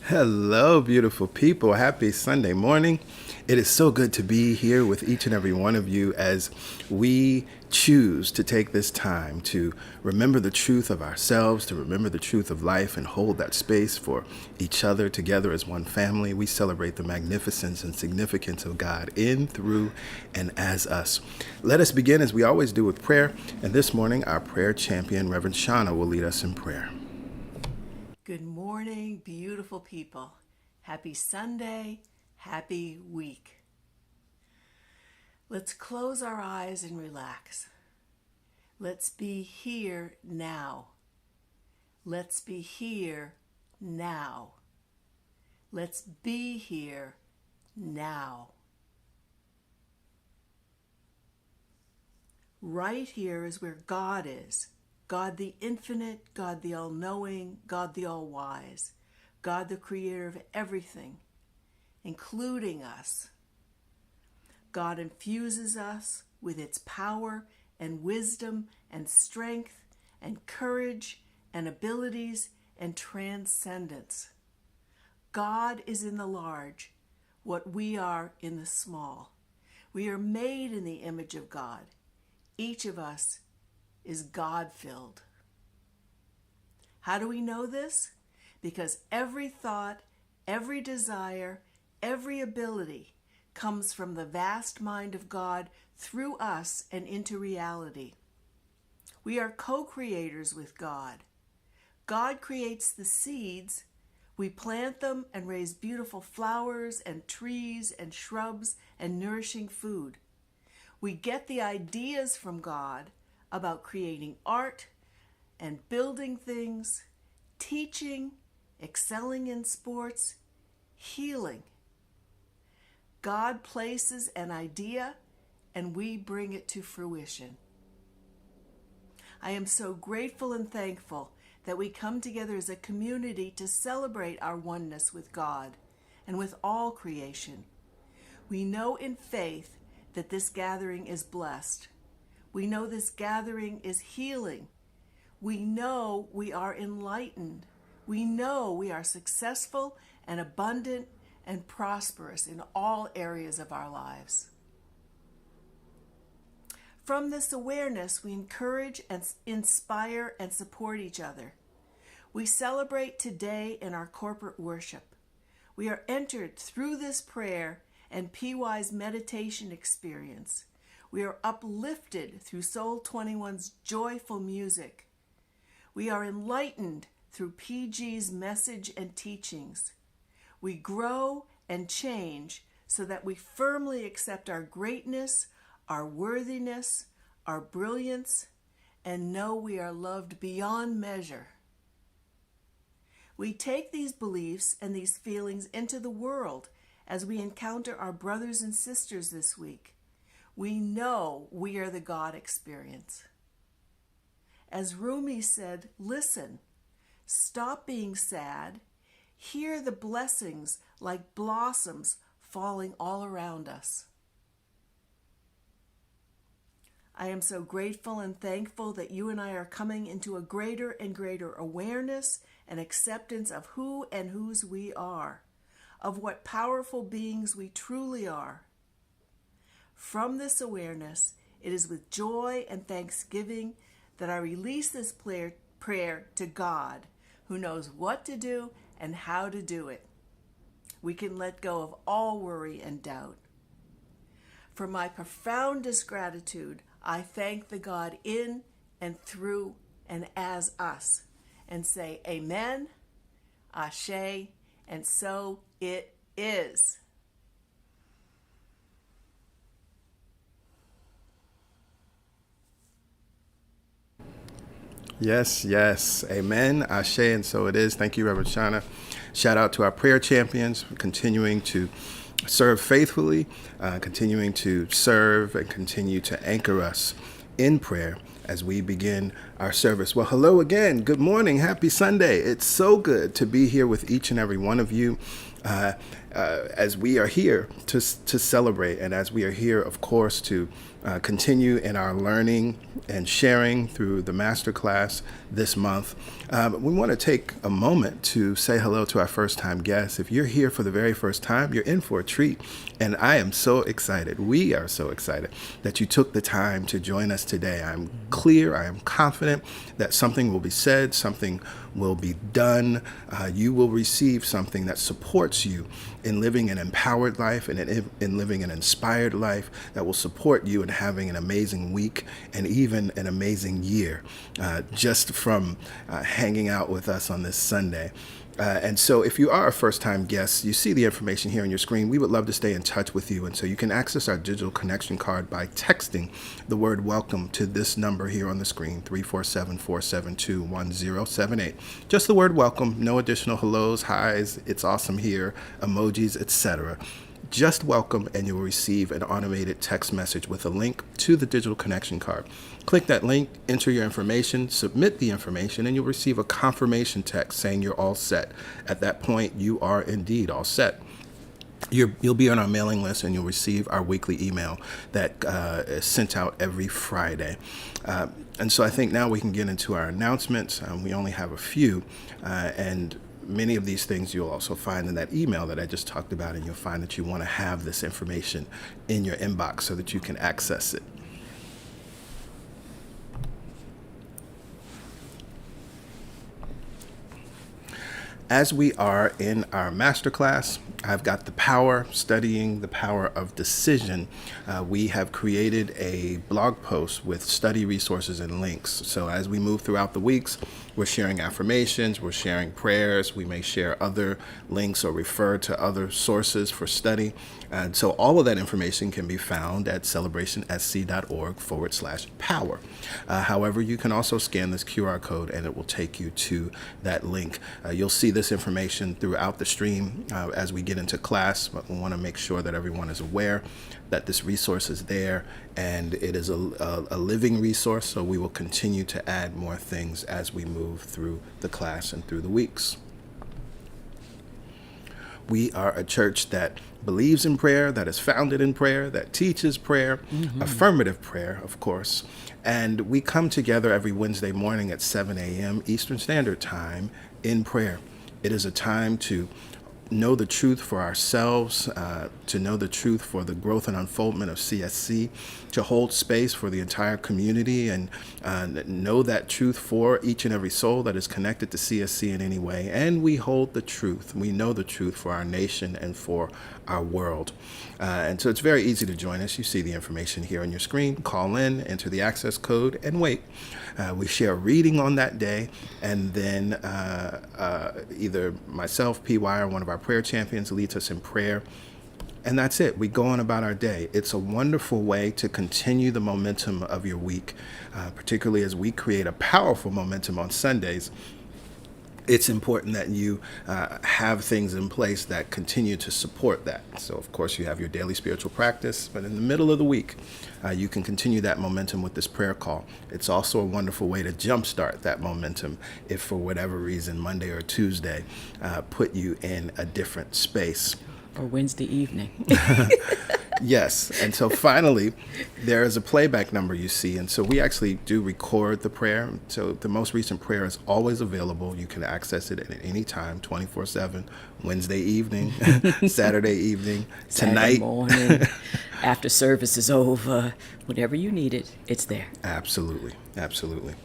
Hello, beautiful people. Happy Sunday morning. It is so good to be here with each and every one of you as we choose to take this time to remember the truth of ourselves, to remember the truth of life, and hold that space for each other together as one family. We celebrate the magnificence and significance of God in, through, and as us. Let us begin, as we always do, with prayer. And this morning, our prayer champion, Reverend Shauna, will lead us in prayer. Good morning, beautiful people. Happy Sunday, happy week. Let's close our eyes and relax. Let's be here now. Let's be here now. Let's be here now. Right here is where God is. God the infinite, God the all-knowing, God the all-wise, God the creator of everything, including us. God infuses us with its power and wisdom and strength and courage and abilities and transcendence. God is in the large, what we are in the small. We are made in the image of God. Each of us is God-filled. How do we know this? Because every thought, every desire, every ability comes from the vast mind of God through us and into reality. We are co-creators with God. God creates the seeds. We plant them and raise beautiful flowers and trees and shrubs and nourishing food. We get the ideas from God about creating art and building things, teaching, excelling in sports, healing. God places an idea and we bring it to fruition. I am so grateful and thankful that we come together as a community to celebrate our oneness with God and with all creation. We know in faith that this gathering is blessed. We know this gathering is healing. We know we are enlightened. We know we are successful and abundant and prosperous in all areas of our lives. From this awareness, we encourage and inspire and support each other. We celebrate today in our corporate worship. We are entered through this prayer and PY's meditation experience. We are uplifted through Soul 21's joyful music. We are enlightened through PG's message and teachings. We grow and change so that we firmly accept our greatness, our worthiness, our brilliance, and know we are loved beyond measure. We take these beliefs and these feelings into the world as we encounter our brothers and sisters this week. We know we are the God experience. As Rumi said, listen, stop being sad, hear the blessings like blossoms falling all around us. I am so grateful and thankful that you and I are coming into a greater and greater awareness and acceptance of who and whose we are, of what powerful beings we truly are. From this awareness, it is with joy and thanksgiving that I release this prayer to God, who knows what to do and how to do it. We can let go of all worry and doubt. For my profoundest gratitude, I thank the God in and through and as us, and say amen, ashe, and so it is. Yes, yes. Amen. Ashe, and so it is. Thank you, Reverend Shauna. Shout out to our prayer champions for continuing to serve faithfully, continuing to serve and continue to anchor us in prayer as we begin our service. Well, hello again. Good morning. Happy Sunday. It's so good to be here with each and every one of you. as we are here to celebrate, and as we are here, of course, to continue in our learning and sharing through the Masterclass this month, we want to take a moment to say hello to our first-time guests. If you're here for the very first time, you're in for a treat, and I am so excited. We are so excited that you took the time to join us today. I'm clear, I am confident that something will be said, something will be done. You will receive something that supports you in living an empowered life and in living an inspired life, that will support you in having an amazing week and even an amazing year, just from hanging out with us on this Sunday. And so if you are a first-time guest, you see the information here on your screen. We would love to stay in touch with you. And so you can access our digital connection card by texting the word welcome to this number here on the screen, 347-472-1078. Just the word welcome, no additional hellos, highs, it's awesome here, emojis, etc. Just welcome, and you'll receive an automated text message with a link to the digital connection card. Click that link, enter your information, submit the information, and you'll receive a confirmation text saying you're all set. At that point, you are indeed all set. You'll be on our mailing list, and you'll receive our weekly email that is sent out every Friday. And so I think now we can get into our announcements. We only have a few, and many of these things you'll also find in that email that I just talked about, and you'll find that you want to have this information in your inbox so that you can access it. As we are in our masterclass, I've got the power, studying the power of decision. We have created a blog post with study resources and links. So as we move throughout the weeks, we're sharing affirmations, we're sharing prayers, we may share other links or refer to other sources for study. And so all of that information can be found at celebrationsc.org/power. However, you can also scan this QR code and it will take you to that link. You'll see this information throughout the stream as we get into class, but we want to make sure that everyone is aware that this resource is there, and it is a living resource, so we will continue to add more things as we move through the class and through the weeks. We are a church that believes in prayer, that is founded in prayer, that teaches prayer, affirmative prayer, of course. And we come together every Wednesday morning at 7 a.m. Eastern Standard Time in prayer. It is a time to know the truth for ourselves, to know the truth for the growth and unfoldment of CSC, to hold space for the entire community, and know that truth for each and every soul that is connected to CSC in any way. And we hold the truth. We know the truth for our nation and for our world. And so it's very easy to join us. You see the information here on your screen. Call in, enter the access code, and wait. We share reading on that day, and then either myself, PY, or one of our prayer champions leads us in prayer. And that's it. We go on about our day. It's a wonderful way to continue the momentum of your week, particularly as we create a powerful momentum on Sundays. It's important that you have things in place that continue to support that. So, of course, you have your daily spiritual practice, but in the middle of the week, you can continue that momentum with this prayer call. It's also a wonderful way to jumpstart that momentum if, for whatever reason, Monday or Tuesday put you in a different space. Or Wednesday evening. Yes. And so finally, there is a playback number you see. And so we actually do record the prayer. So the most recent prayer is always available. You can access it at any time, 24/7, Wednesday evening, Saturday evening, Saturday tonight. morning, after service is over, whenever you need it, it's there. Absolutely. Absolutely.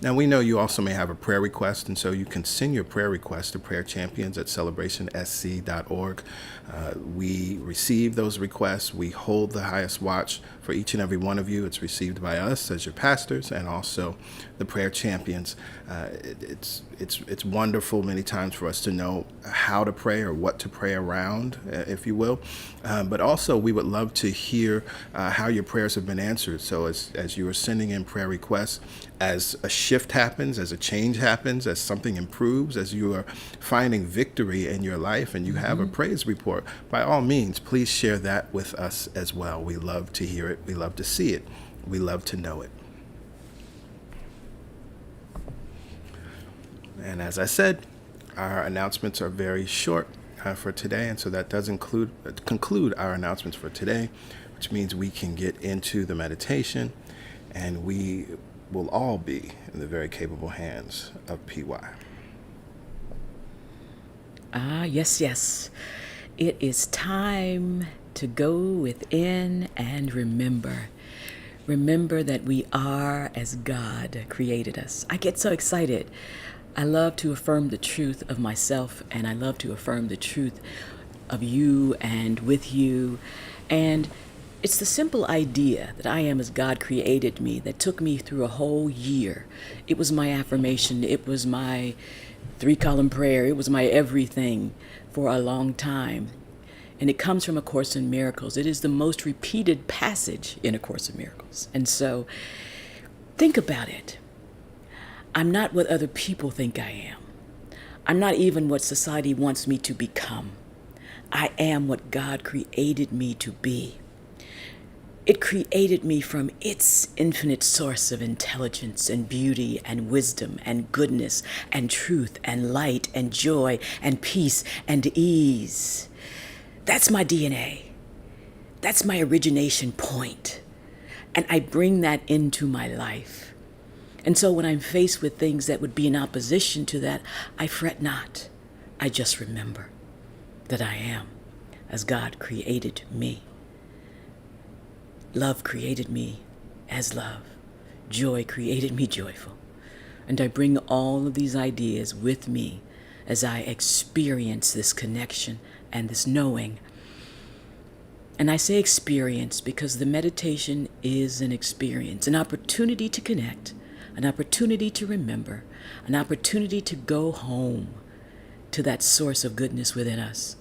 Now, we know you also may have a prayer request, and so you can send your prayer request to prayerchampions@celebrationsc.org. We receive those requests. We hold the highest watch for each and every one of you. It's received by us as your pastors and also the prayer champions. It's wonderful many times for us to know how to pray or what to pray around, if you will. But also, we would love to hear how your prayers have been answered. So as you are sending in prayer requests, as a shift happens, as a change happens, as something improves, as you are finding victory in your life and you have a praise report, by all means, please share that with us as well. We love to hear it. We love to see it. We love to know it. And as I said, our announcements are very short. for today. And so that does conclude our announcements for today, which means we can get into the meditation, and we will all be in the very capable hands of PY. Yes, yes. It is time to go within and remember. Remember that we are as God created us. I get so excited. I love to affirm the truth of myself, and I love to affirm the truth of you and with you. And it's the simple idea that I am as God created me that took me through a whole year. It was my affirmation. It was my 3-column prayer. It was my everything for a long time. And it comes from A Course in Miracles. It is the most repeated passage in A Course in Miracles. And so think about it. I'm not what other people think I am. I'm not even what society wants me to become. I am what God created me to be. It created me from its infinite source of intelligence and beauty and wisdom and goodness and truth and light and joy and peace and ease. That's my DNA. That's my origination point. And I bring that into my life. And so when I'm faced with things that would be in opposition to that, I fret not. I just remember that I am as God created me. Love created me as love. Joy created me joyful. And I bring all of these ideas with me as I experience this connection and this knowing. And I say experience because the meditation is an experience, an opportunity to connect, an opportunity to remember, an opportunity to go home to that source of goodness within us.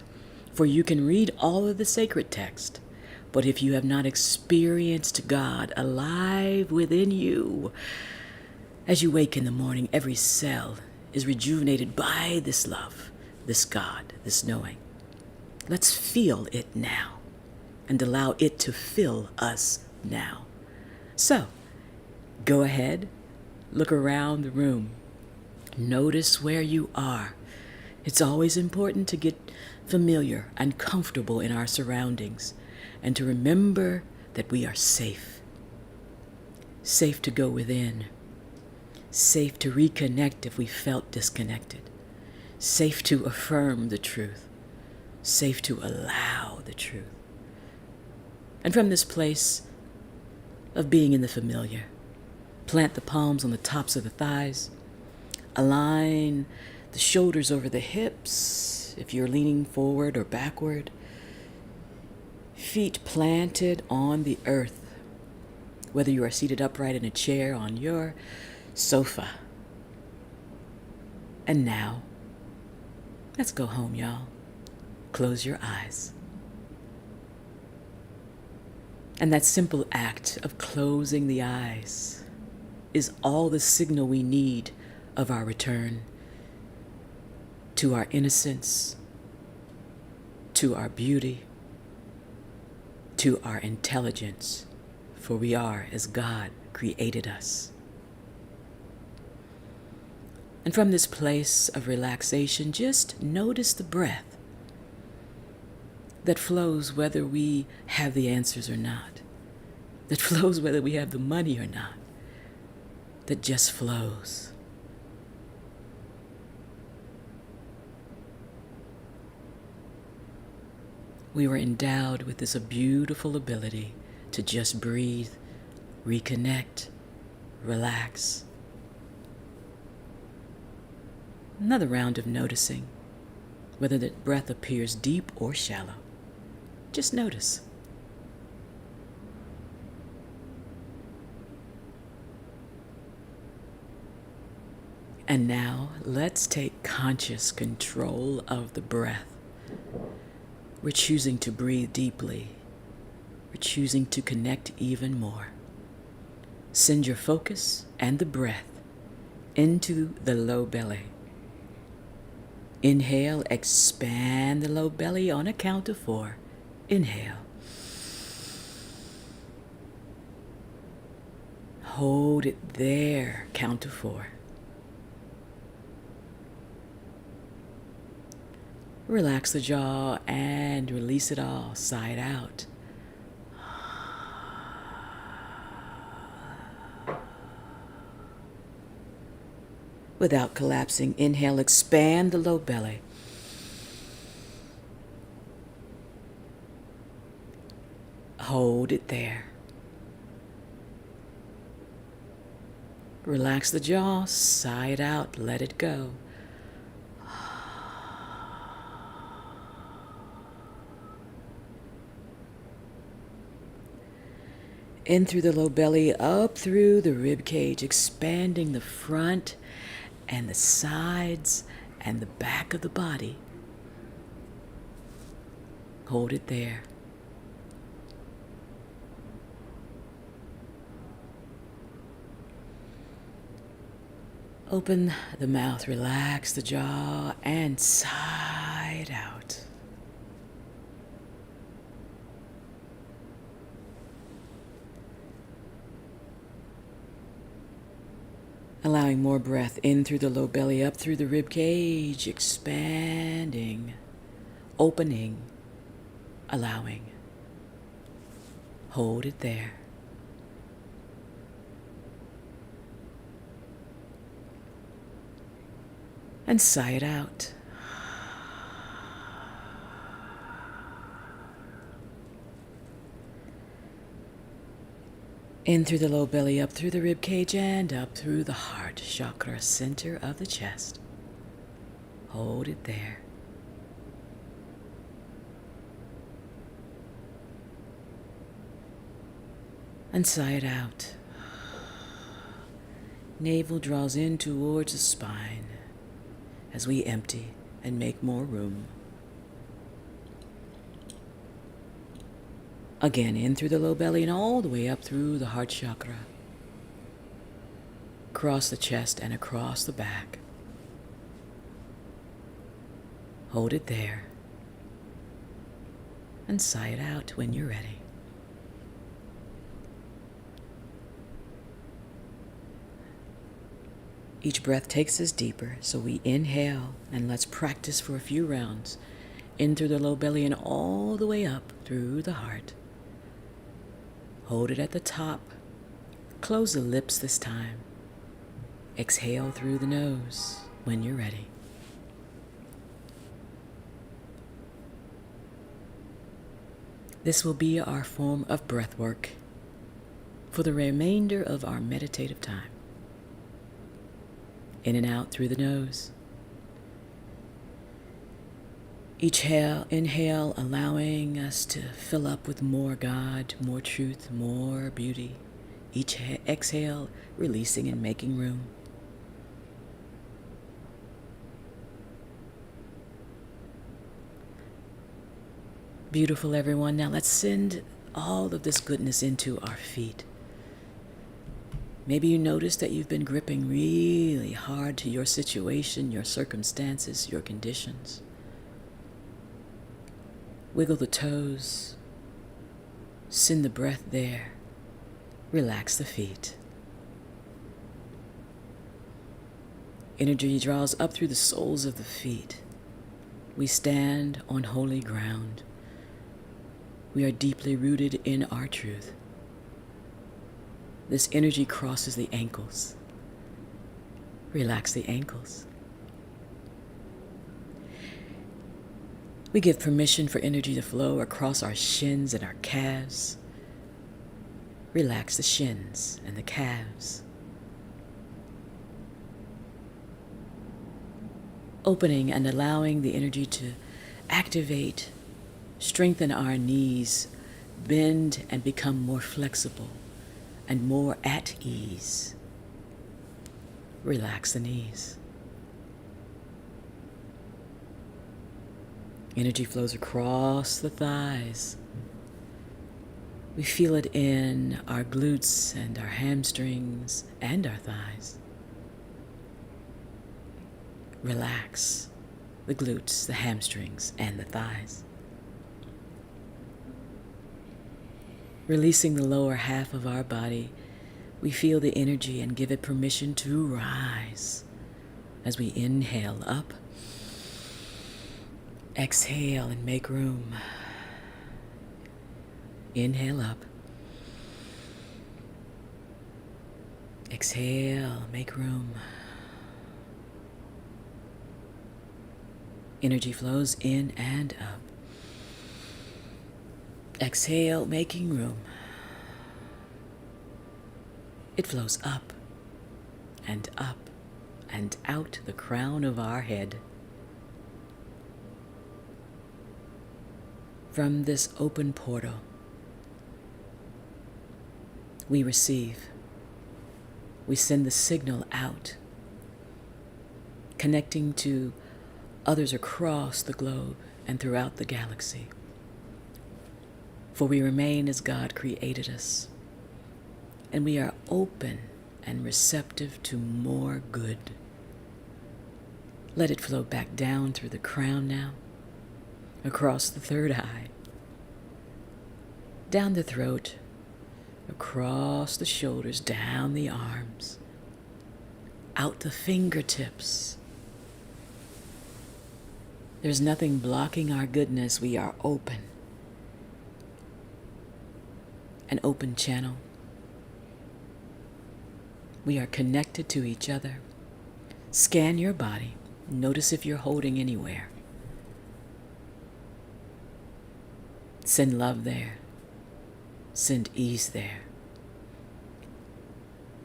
For you can read all of the sacred text, but if you have not experienced God alive within you, as you wake in the morning, every cell is rejuvenated by this love, this God, this knowing. Let's feel it now and allow it to fill us now. So, go ahead, look around the room. Notice where you are. It's always important to get familiar and comfortable in our surroundings and to remember that we are safe. Safe to go within. Safe to reconnect if we felt disconnected. Safe to affirm the truth. Safe to allow the truth. And from this place of being in the familiar, plant the palms on the tops of the thighs. Align the shoulders over the hips if you're leaning forward or backward. Feet planted on the earth, whether you are seated upright in a chair on your sofa. And now, let's go home, y'all. Close your eyes. And that simple act of closing the eyes is all the signal we need of our return to our innocence, to our beauty, to our intelligence, for we are as God created us. And from this place of relaxation, just notice the breath that flows whether we have the answers or not, that flows whether we have the money or not, that just flows. We were endowed with this beautiful ability to just breathe, reconnect, relax. Another round of noticing, whether the breath appears deep or shallow. Just notice. And now let's take conscious control of the breath. We're choosing to breathe deeply. We're choosing to connect even more. Send your focus and the breath into the low belly. Inhale, expand the low belly on a count of 4. Inhale. Hold it there, count of 4. Relax the jaw and release it all, side out. Without collapsing, inhale, expand the low belly. Hold it there. Relax the jaw, side out, let it go. In through the low belly, up through the rib cage, expanding the front and the sides and the back of the body. Hold it there. Open the mouth, relax the jaw, and side out. Allowing more breath in through the low belly, up through the rib cage, expanding, opening, allowing. Hold it there. And sigh it out. In through the low belly, up through the rib cage, and up through the heart chakra, center of the chest. Hold it there. And sigh it out. Navel draws in towards the spine as we empty and make more room. Again, in through the low belly and all the way up through the heart chakra. Across the chest and across the back. Hold it there. And sigh it out when you're ready. Each breath takes us deeper, so we inhale and let's practice for a few rounds. In through the low belly and all the way up through the heart. Hold it at the top. Close the lips this time. Exhale through the nose when you're ready. This will be our form of breath work for the remainder of our meditative time. In and out through the nose. Each inhale allowing us to fill up with more God, more truth, more beauty. Each exhale releasing and making room. Beautiful, everyone. Now let's send all of this goodness into our feet. Maybe you notice that you've been gripping really hard to your situation, your circumstances, your conditions. Wiggle the toes. Send the breath there. Relax the feet. Energy draws up through the soles of the feet. We stand on holy ground. We are deeply rooted in our truth. This energy crosses the ankles. Relax the ankles. We give permission for energy to flow across our shins and our calves. Relax the shins and the calves. Opening and allowing the energy to activate, strengthen our knees, bend and become more flexible and more at ease. Relax the knees. Energy flows across the thighs. We feel it in our glutes and our hamstrings and our thighs. Relax the glutes, the hamstrings, and the thighs. Releasing the lower half of our body, we feel the energy and give it permission to rise as we inhale up Exhale and make room. Inhale up. Exhale, make room. Energy flows in and up. Exhale, making room. It flows up and out the crown of our head. From this open portal, we receive. We send the signal out, connecting to others across the globe and throughout the galaxy. For we remain as God created us, and we are open and receptive to more good. Let it flow back down through the crown now, across the third eye, down the throat, across the shoulders, down the arms, out the fingertips. There's nothing blocking our goodness. We are open. An open channel. We are connected to each other. Scan your body. Notice if you're holding anywhere. Send love there. Send ease there.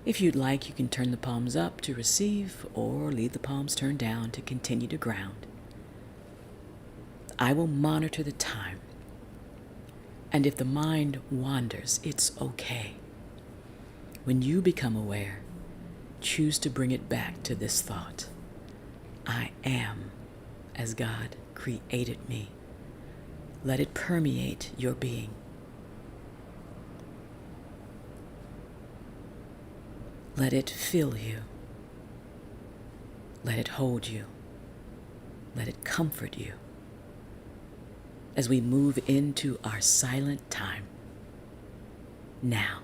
If you'd like, you can turn the palms up to receive or leave the palms turned down to continue to ground. I will monitor the time. And if the mind wanders, it's okay. When you become aware, choose to bring it back to this thought. I am as God created me. Let it permeate your being. Let it fill you. Let it hold you. Let it comfort you. As we move into our silent time now.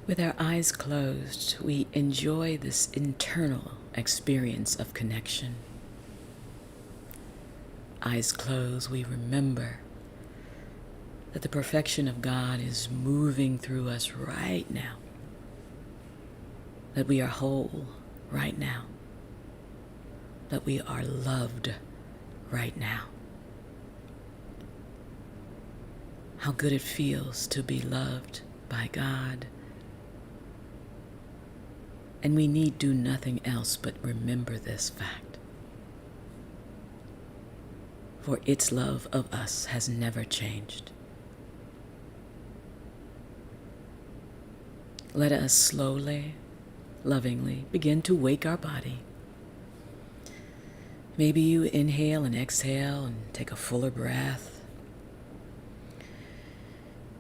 With our eyes closed, we enjoy this internal experience of connection. Eyes closed, we remember that the perfection of God is moving through us right now. That we are whole right now. That we are loved right now. How good it feels to be loved by God, And we need do nothing else but remember this fact. For its love of us has never changed. Let us slowly, lovingly begin to wake our body. Maybe you inhale and exhale and take a fuller breath.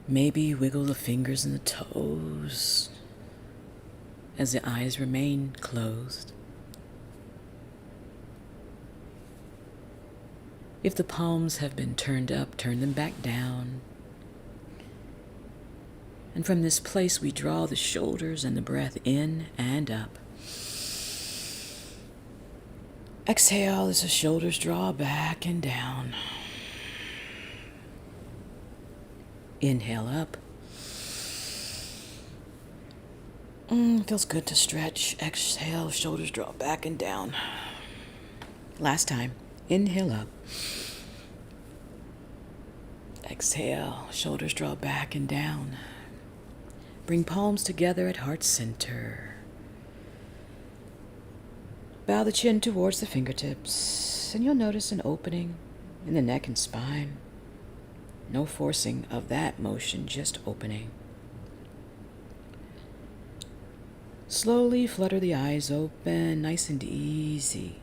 Maybe you wiggle the fingers and the toes as the eyes remain closed. If the palms have been turned up, turn them back down. And from this place, we draw the shoulders and the breath in and up. Exhale as the shoulders draw back and down. Inhale up. Feels good to stretch. Exhale, shoulders draw back and down. Last time. Inhale up. Exhale, shoulders draw back and down. Bring palms together at heart center. Bow the chin towards the fingertips, and you'll notice an opening in the neck and spine. No forcing of that motion, just opening. Slowly flutter the eyes open, nice and easy.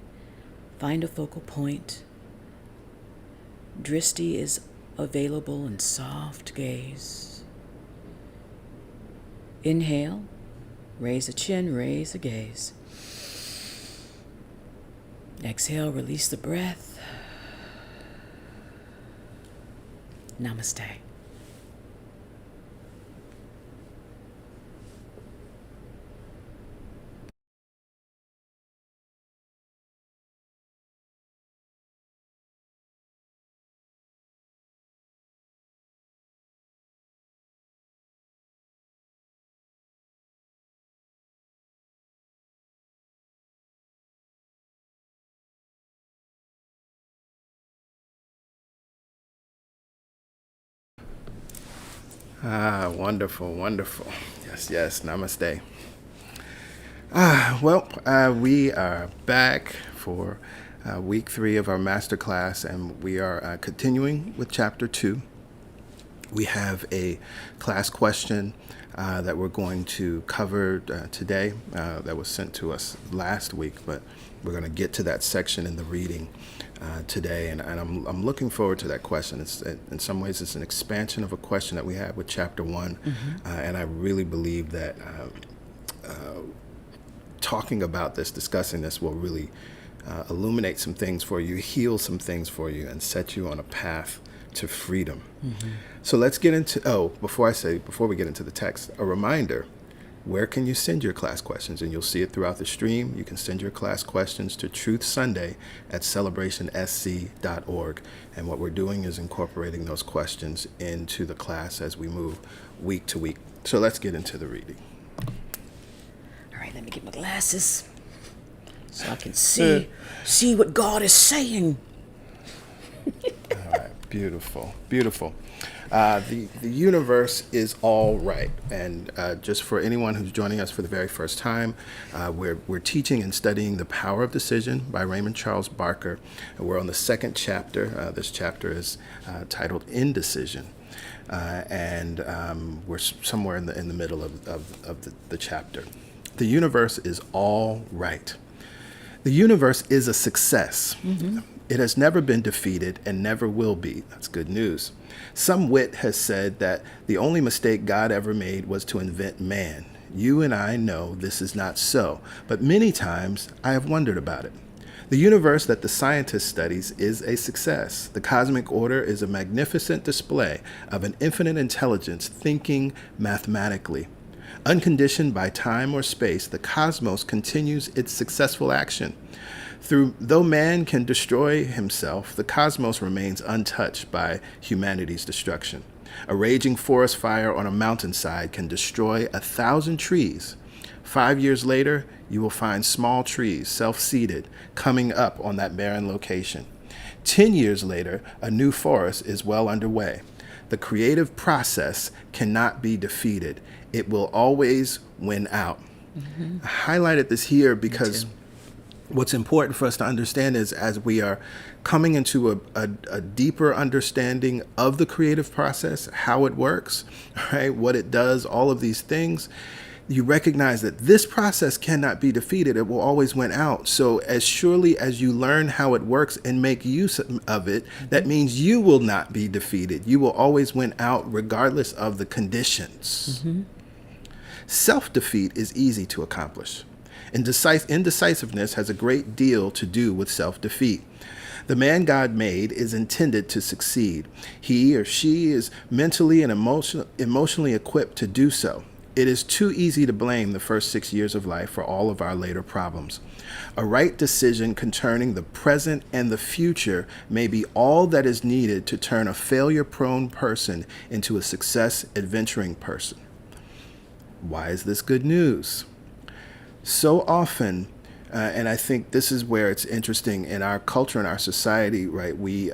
Find a focal point. Drishti is available in soft gaze. Inhale, raise the chin, raise the gaze. Exhale, release the breath. Namaste. Wonderful, wonderful. Yes, yes, namaste. We are back for week 3 of our masterclass, and we are continuing with chapter 2. We have a class question that we're going to cover today that was sent to us last week, but we're going to get to that section in the reading today, and I'm looking forward to that question. It's in some ways it's an expansion of a question that we had with chapter 1, and I really believe that talking about this, discussing this, will really illuminate some things for you, heal some things for you, and set you on a path to freedom. So let's get into, before we get into the text, a reminder. Where can you send your class questions? And you'll see it throughout the stream. You can send your class questions to truthsunday@celebrationsc.org. And what we're doing is incorporating those questions into the class as we move week to week. So let's get into the reading. All right, let me get my glasses so I can see what God is saying. All right, beautiful, beautiful. The universe is all right. And just for anyone who's joining us for the very first time, we're teaching and studying The Power of Decision by Raymond Charles Barker. And we're on the second chapter. This chapter is titled Indecision. And we're somewhere in the middle of the chapter. The universe is all right. The universe is a success. It has never been defeated and never will be. That's good news. Some wit has said that the only mistake God ever made was to invent man. You and I know this is not so, but many times I have wondered about it. The universe that the scientist studies is a success. The cosmic order is a magnificent display of an infinite intelligence thinking mathematically. Unconditioned by time or space, the cosmos continues its successful action. Though man can destroy himself, the cosmos remains untouched by humanity's destruction. A raging forest fire on a mountainside can destroy 1,000 trees. 5 years later, you will find small trees, self-seeded, coming up on that barren location. 10 years later, a new forest is well underway. The creative process cannot be defeated. It will always win out. I highlighted this here because what's important for us to understand is as we are coming into a deeper understanding of the creative process, how it works, right, what it does, all of these things, you recognize that this process cannot be defeated. It will always win out. So as surely as you learn how it works and make use of it, that means you will not be defeated. You will always win out regardless of the conditions. Self-defeat is easy to accomplish. Indecisiveness has a great deal to do with self-defeat. The man God made is intended to succeed. He or she is mentally and emotionally equipped to do so. It is too easy to blame the first 6 years of life for all of our later problems. A right decision concerning the present and the future may be all that is needed to turn a failure-prone person into a success-adventuring person. Why is this good news? So often, and I think this is where it's interesting in our culture and our society, right? We,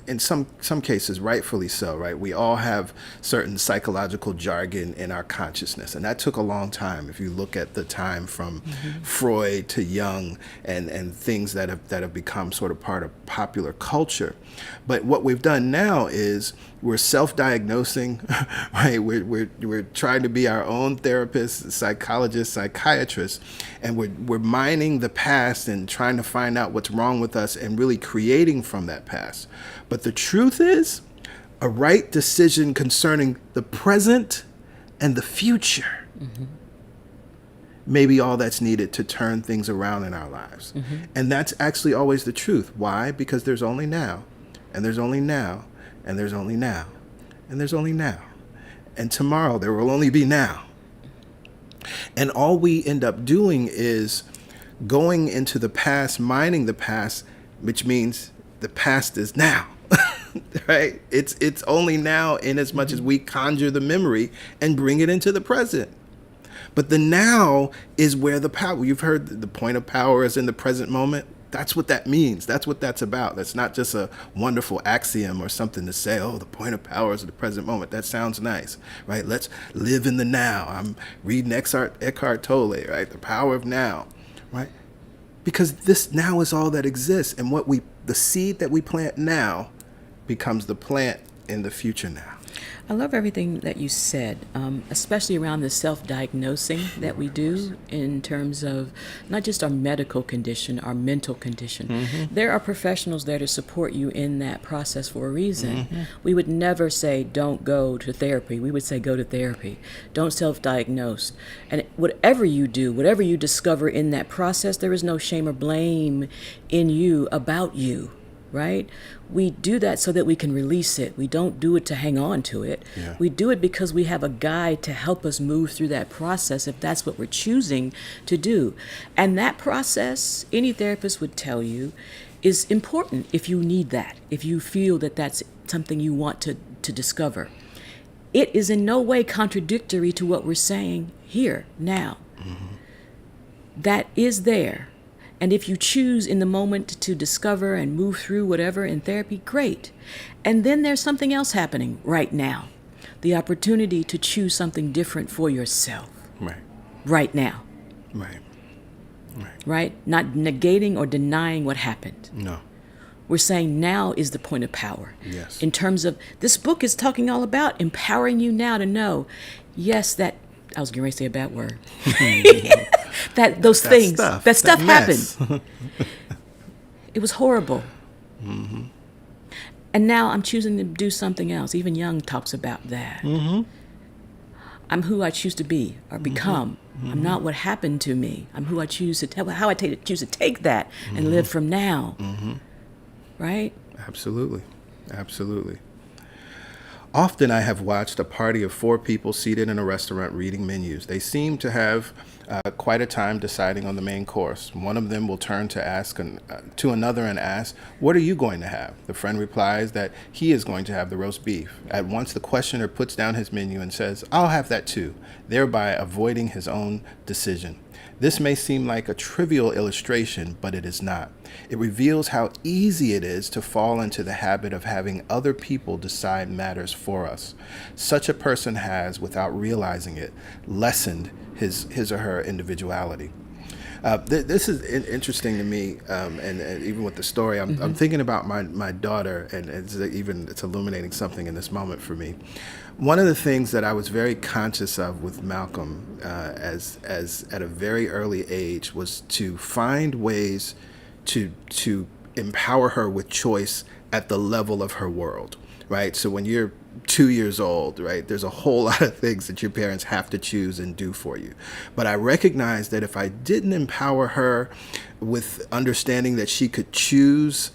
in some cases, rightfully so, right? We all have certain psychological jargon in our consciousness, and that took a long time. If you look at the time from Freud to Jung and things that have become sort of part of popular culture. But what we've done now is we're self-diagnosing, right? We're trying to be our own therapists, psychologists, psychiatrists, and we're mining the past and trying to find out what's wrong with us and really creating from that past. But the truth is, a right decision concerning the present and the future may be all that's needed to turn things around in our lives. And that's actually always the truth. Why? Because there's only now, and there's only now, and there's only now, and there's only now. And tomorrow there will only be now. And all we end up doing is going into the past, mining the past, which means the past is now, right? It's only now in as much as we conjure the memory and bring it into the present. But the now is where the power, you've heard the point of power is in the present moment. That's what that means. That's what that's about. That's not just a wonderful axiom or something to say, oh, the point of power is in the present moment. That sounds nice, right? Let's live in the now. I'm reading Eckhart Tolle, right? The power of now, right? Because this now is all that exists. And the seed that we plant now becomes the plant in the future now. I love everything that you said, especially around the self-diagnosing that we do in terms of not just our medical condition, our mental condition. There are professionals there to support you in that process for a reason. We would never say, don't go to therapy. We would say, go to therapy. Don't self-diagnose. And whatever you do, whatever you discover in that process, there is no shame or blame in you about you. Right? We do that so that we can release it. We don't do it to hang on to it. Yeah. We do it because we have a guide to help us move through that process if that's what we're choosing to do. And that process, any therapist would tell you, is important if you need that, if you feel that that's something you want to discover. It is in no way contradictory to what we're saying here, now. That is there. And if you choose in the moment to discover and move through whatever in therapy, great. And then there's something else happening right now. The opportunity to choose something different for yourself. Right. Right now. Right. Right? Not negating or denying what happened. No. We're saying now is the point of power. Yes. In terms of, this book is talking all about empowering you now to know, yes, that, I was going to say a bad word. That those things, that stuff happened. It was horrible. And now I'm choosing to do something else. Even Jung talks about that. I'm who I choose to be or become. I'm not what happened to me. I'm who I choose to tell, how I choose to take that and live from now. Right? Absolutely. Absolutely. Often I have watched a party of 4 people seated in a restaurant reading menus. They seem to have quite a time deciding on the main course. One of them will turn to another and ask, "What are you going to have?" The friend replies that he is going to have the roast beef. At once the questioner puts down his menu and says, "I'll have that too," thereby avoiding his own decision. This may seem like a trivial illustration, but it is not. It reveals how easy it is to fall into the habit of having other people decide matters for us. Such a person has, without realizing it, lessened his or her individuality. This is interesting to me, and even with the story, I'm thinking about my daughter, and it's illuminating something in this moment for me. One of the things that I was very conscious of with Malcolm, as at a very early age, was to find ways to empower her with choice at the level of her world, right? So when you're 2 years old, right, there's a whole lot of things that your parents have to choose and do for you. But I recognized that if I didn't empower her with understanding that she could choose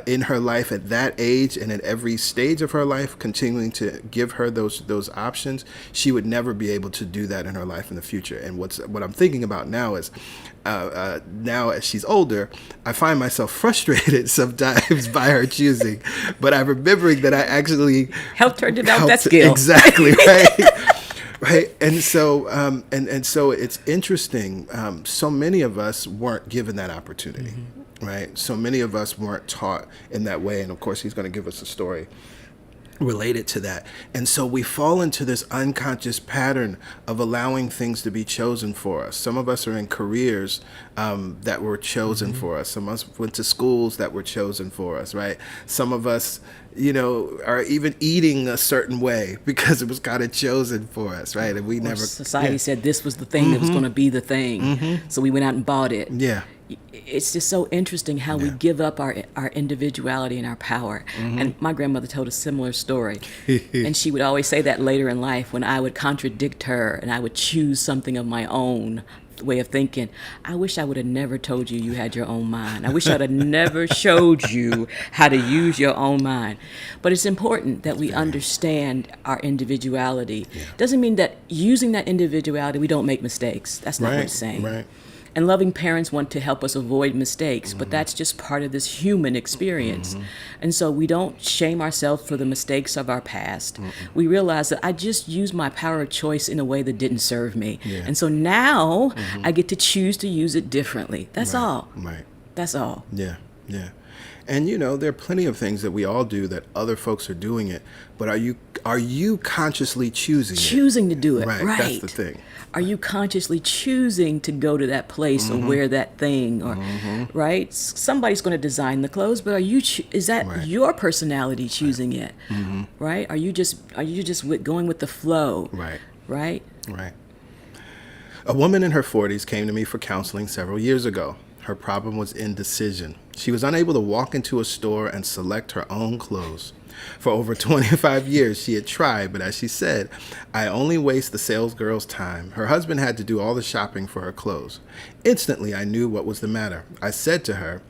in her life at that age and at every stage of her life, continuing to give her those options, she would never be able to do that in her life in the future. And what I'm thinking about now is, now as she's older, I find myself frustrated sometimes by her choosing, but I'm remembering that I actually helped her develop that skill. Exactly, right. Right. And so so it's interesting. So many of us weren't given that opportunity, right? So many of us weren't taught in that way. And of course, he's going to give us a story related to that. And so we fall into this unconscious pattern of allowing things to be chosen for us. Some of us are in careers that were chosen for us. Some of us went to schools that were chosen for us, right? Some of us, are even eating a certain way because it was kind of chosen for us, right? And we never... Society said this was the thing that was going to be the thing. So we went out and bought it. Yeah. It's just so interesting how we give up our individuality and our power. And my grandmother told a similar story. And she would always say that later in life when I would contradict her and I would choose something of my own way of thinking. I wish I would have never told you you had your own mind. I wish I'd have never showed you how to use your own mind. But it's important that we understand our individuality. Doesn't mean that using that individuality we don't make mistakes. That's not what it's saying. Right. And loving parents want to help us avoid mistakes, but that's just part of this human experience. And so we don't shame ourselves for the mistakes of our past. We realize that I just used my power of choice in a way that didn't serve me. And so now I get to choose to use it differently. That's all. Right. That's all. Yeah. Yeah. And there are plenty of things that we all do that other folks are doing it, but are you consciously choosing to do it? Right. That's the thing. Are you consciously choosing to go to that place or wear that thing, or right? Somebody's going to design the clothes, but is that your personality choosing it? Right? Are you just going with the flow? Right. Right. Right. A woman in her 40s came to me for counseling several years ago. Her problem was indecision. She was unable to walk into a store and select her own clothes. For over 25 years, she had tried, but as she said, I only waste the sales girl's time. Her husband had to do all the shopping for her clothes. Instantly, I knew what was the matter. I said to her,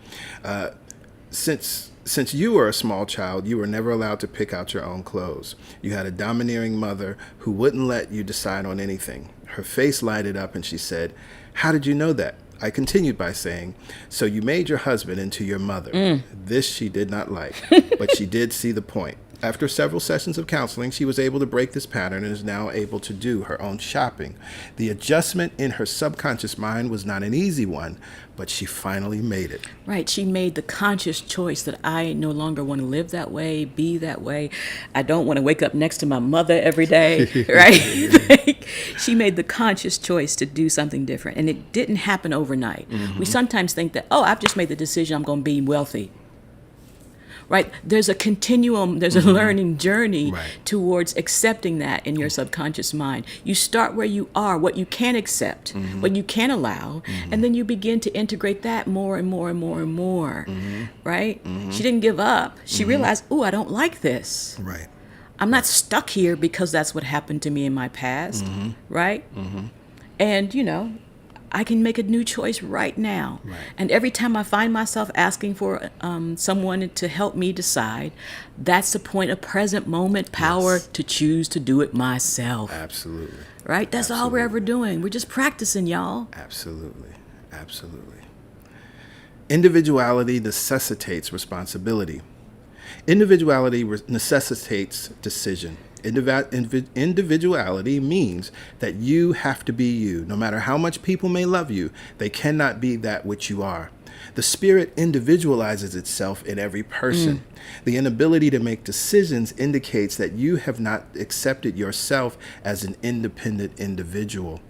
since you were a small child, you were never allowed to pick out your own clothes. You had a domineering mother who wouldn't let you decide on anything. Her face lighted up and she said, how did you know that? I continued by saying, so you made your husband into your mother. This she did not like, but she did see the point. After several sessions of counseling, she was able to break this pattern and is now able to do her own shopping. The adjustment in her subconscious mind was not an easy one, but she finally made it. Right. She made the conscious choice that I no longer want to live that way, be that way. I don't want to wake up next to my mother every day, right? She made the conscious choice to do something different, and it didn't happen overnight. We sometimes think that, I've just made the decision I'm going to be wealthy. Right? There's a continuum, there's a learning journey towards accepting that in your subconscious mind. You start where you are, what you can accept, what you can allow, and then you begin to integrate that more and more and more and more. Right? She didn't give up. She realized, I don't like this. Right. I'm not stuck here because that's what happened to me in my past. Right? And, I can make a new choice right now. Right. And every time I find myself asking for someone to help me decide, that's the point of present moment power to choose to do it myself. Absolutely. Right? That's all we're ever doing. We're just practicing, y'all. Absolutely. Absolutely. Individuality necessitates responsibility. Individuality necessitates decision. Individuality means that you have to be you. No matter how much people may love you, they cannot be that which you are. The spirit individualizes itself in every person. The inability to make decisions indicates that you have not accepted yourself as an independent individual.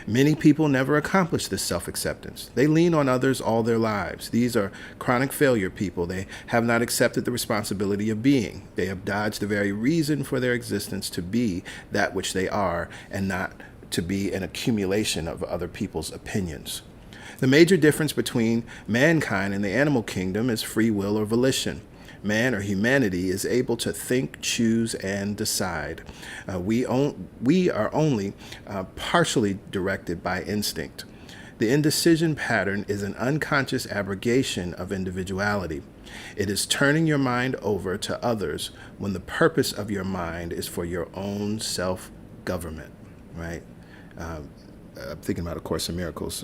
Many people never accomplish this self-acceptance. They lean on others all their lives. These are chronic failure people. They have not accepted the responsibility of being. They have dodged the very reason for their existence, to be that which they are and not to be an accumulation of other people's opinions. The major difference between mankind and the animal kingdom is free will or volition. Man, or humanity, is able to think, choose, and decide. We are only partially directed by instinct. The indecision pattern is an unconscious abrogation of individuality. It is turning your mind over to others when the purpose of your mind is for your own self-government, right? I'm thinking about A Course in Miracles,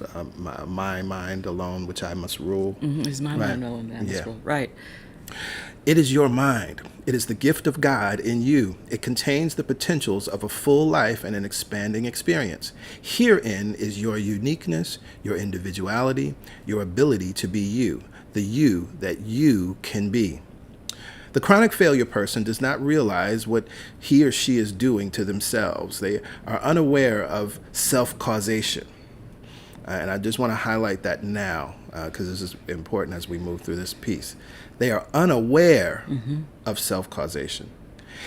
my mind alone, which I must rule. Is my Right. mind alone? Yeah. Right. It is your mind. It is the gift of God in you. It contains the potentials of a full life and an expanding experience. Herein is your uniqueness, your individuality, your ability to be you, the you that you can be. The chronic failure person does not realize what he or she is doing to themselves. They are unaware of self-causation. And I just want to highlight that now because this is important as we move through this piece. They are unaware of self-causation.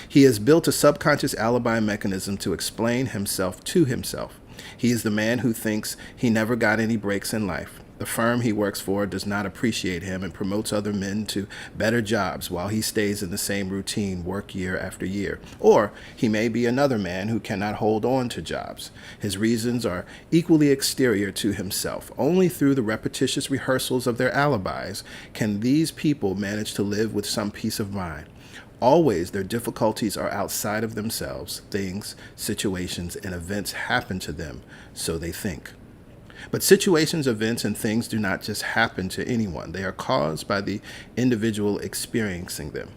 He has built a subconscious alibi mechanism to explain himself to himself. He is the man who thinks he never got any breaks in life. The firm he works for does not appreciate him and promotes other men to better jobs while he stays in the same routine work year after year. Or he may be another man who cannot hold on to jobs. His reasons are equally exterior to himself. Only through the repetitious rehearsals of their alibis can these people manage to live with some peace of mind. Always their difficulties are outside of themselves. Things, situations, and events happen to them, so they think. But situations, events, and things do not just happen to anyone. They are caused by the individual experiencing them.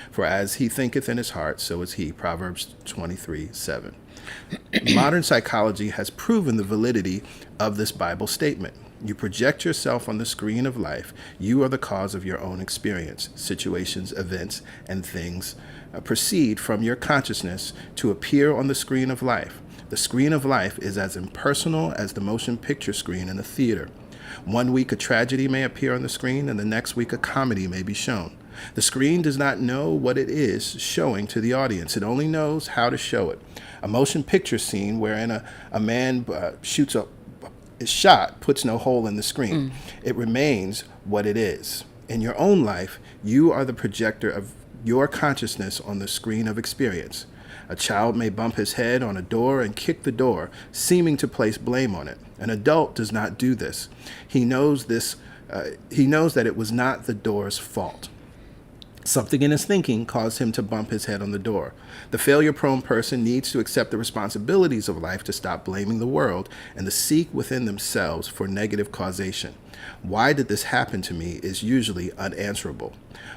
For as he thinketh in his heart, so is he. Proverbs 23:7. Modern psychology has proven the validity of this Bible statement. You project yourself on the screen of life. You are the cause of your own experience. Situations, events, and things proceed from your consciousness to appear on the screen of life. The screen of life is as impersonal as the motion picture screen in a theater. One week a tragedy may appear on the screen, and the next week a comedy may be shown. The screen does not know what it is showing to the audience. It only knows how to show it. A motion picture scene wherein a man is shot puts no hole in the screen. It remains what it is. In your own life, you are the projector of your consciousness on the screen of experience. A child may bump his head on a door and kick the door, seeming to place blame on it. An adult does not do this. He knows that it was not the door's fault. Something in his thinking caused him to bump his head on the door. The failure-prone person needs to accept the responsibilities of life to stop blaming the world and to seek within themselves for negative causation. Why did this happen to me is usually unanswerable.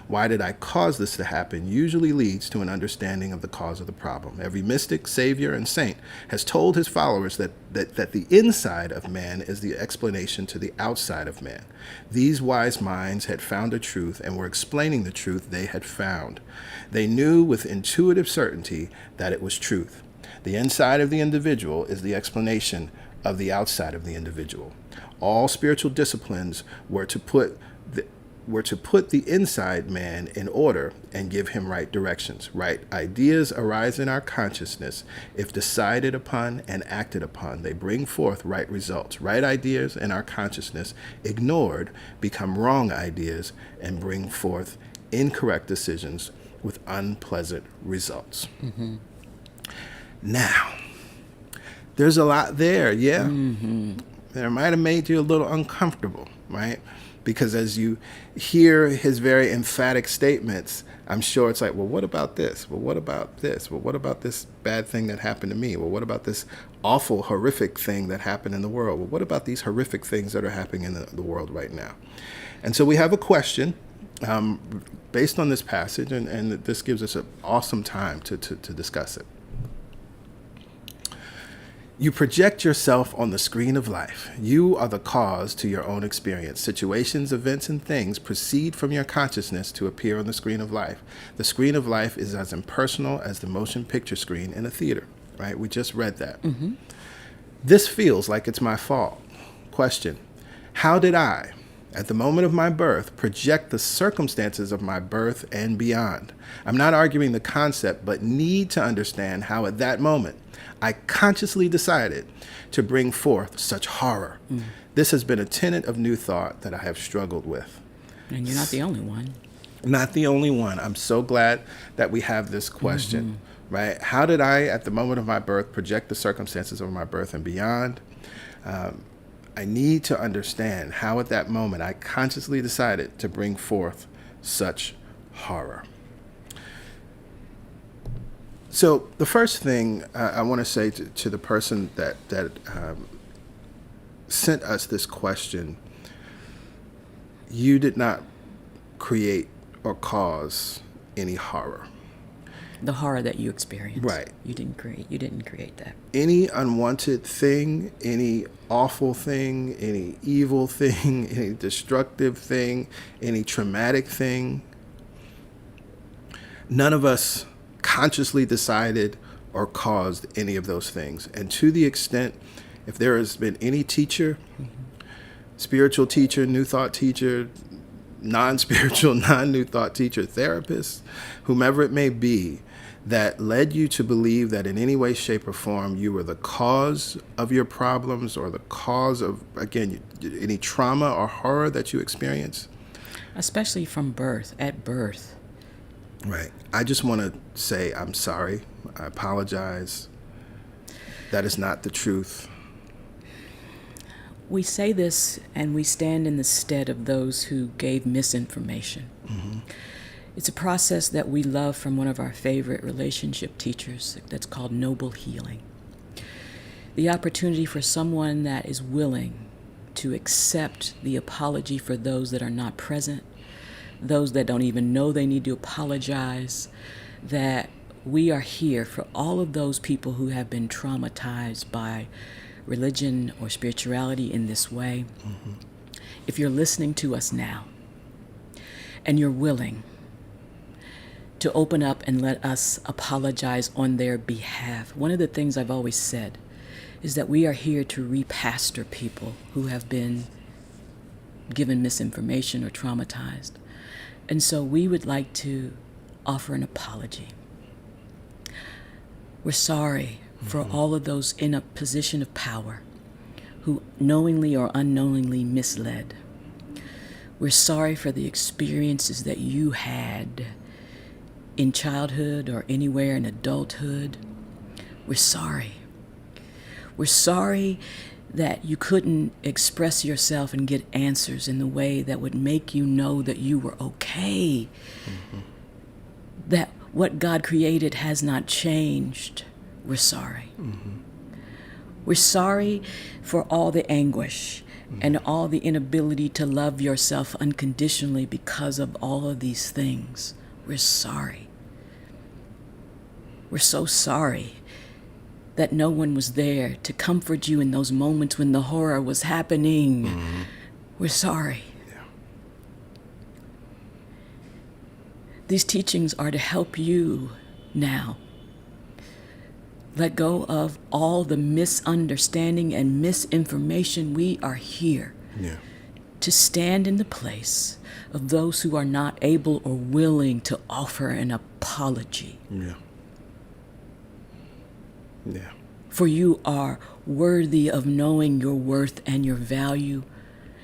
Why did I cause this to happen usually leads to an understanding of the cause of the problem. Every mystic, savior, and saint has told his followers that the inside of man is the explanation to the outside of man. These wise minds had found a truth and were explaining the truth they had found. They knew with intuitive certainty that it was truth. The inside of the individual is the explanation of the outside of the individual. All spiritual disciplines were to put the inside man in order and give him right directions. Right ideas arise in our consciousness. If decided upon and acted upon, they bring forth right results. Right ideas in our consciousness, ignored, become wrong ideas and bring forth incorrect decisions with unpleasant results. Now, there's a lot there, yeah? That might have made you a little uncomfortable, right? Because as you hear his very emphatic statements, I'm sure it's like, well, what about this? Well, what about this? Well, what about this bad thing that happened to me? Well, what about this awful, horrific thing that happened in the world? Well, what about these horrific things that are happening in the world right now? And so we have a question based on this passage, and this gives us an awesome time to discuss it. You project yourself on the screen of life. You are the cause to your own experience. Situations, events, and things proceed from your consciousness to appear on the screen of life. The screen of life is as impersonal as the motion picture screen in a theater, right? We just read that. Mm-hmm. This feels like it's my fault. Question: how did I, at the moment of my birth, project the circumstances of my birth and beyond? I'm not arguing the concept, but need to understand how at that moment I consciously decided to bring forth such horror. This has been a tenet of New Thought that I have struggled with. And you're not the only one. Not the only one. I'm so glad that we have this question, right? How did I, at the moment of my birth, project the circumstances of my birth and beyond? I need to understand how at that moment I consciously decided to bring forth such horror. So the first thing I want to say to the person that sent us this question: you did not create or cause any horror. The horror that you experienced. Right. You didn't create that. Any unwanted thing, any awful thing, any evil thing, any destructive thing, any traumatic thing, none of us consciously decided or caused any of those things. And to the extent, if there has been any teacher, spiritual teacher, New Thought teacher, non-spiritual, non-New Thought teacher, therapist, whomever it may be, that led you to believe that in any way, shape, or form you were the cause of your problems or the cause of, again, any trauma or horror that you experience. Especially from birth, at birth. Right. I just want to say I'm sorry. I apologize. That is not the truth. We say this and we stand in the stead of those who gave misinformation. Mm-hmm. It's a process that we love from one of our favorite relationship teachers that's called noble healing. The opportunity for someone that is willing to accept the apology for those that are not present, those that don't even know they need to apologize, that we are here for all of those people who have been traumatized by religion or spirituality in this way. Mm-hmm. If you're listening to us now and you're willing to open up and let us apologize on their behalf, one of the things I've always said is that we are here to repastor people who have been given misinformation or traumatized. And so we would like to offer an apology. We're sorry for all of those in a position of power who knowingly or unknowingly misled. We're sorry for the experiences that you had in childhood or anywhere in adulthood. We're sorry. We're sorry that you couldn't express yourself and get answers in the way that would make you know that you were okay. Mm-hmm. That what God created has not changed. We're sorry. Mm-hmm. We're sorry for all the anguish and all the inability to love yourself unconditionally because of all of these things. We're sorry. We're so sorry that no one was there to comfort you in those moments when the horror was happening. Mm-hmm. We're sorry. Yeah. These teachings are to help you now let go of all the misunderstanding and misinformation. We are here to stand in the place of those who are not able or willing to offer an apology. Yeah. Yeah. For you are worthy of knowing your worth and your value.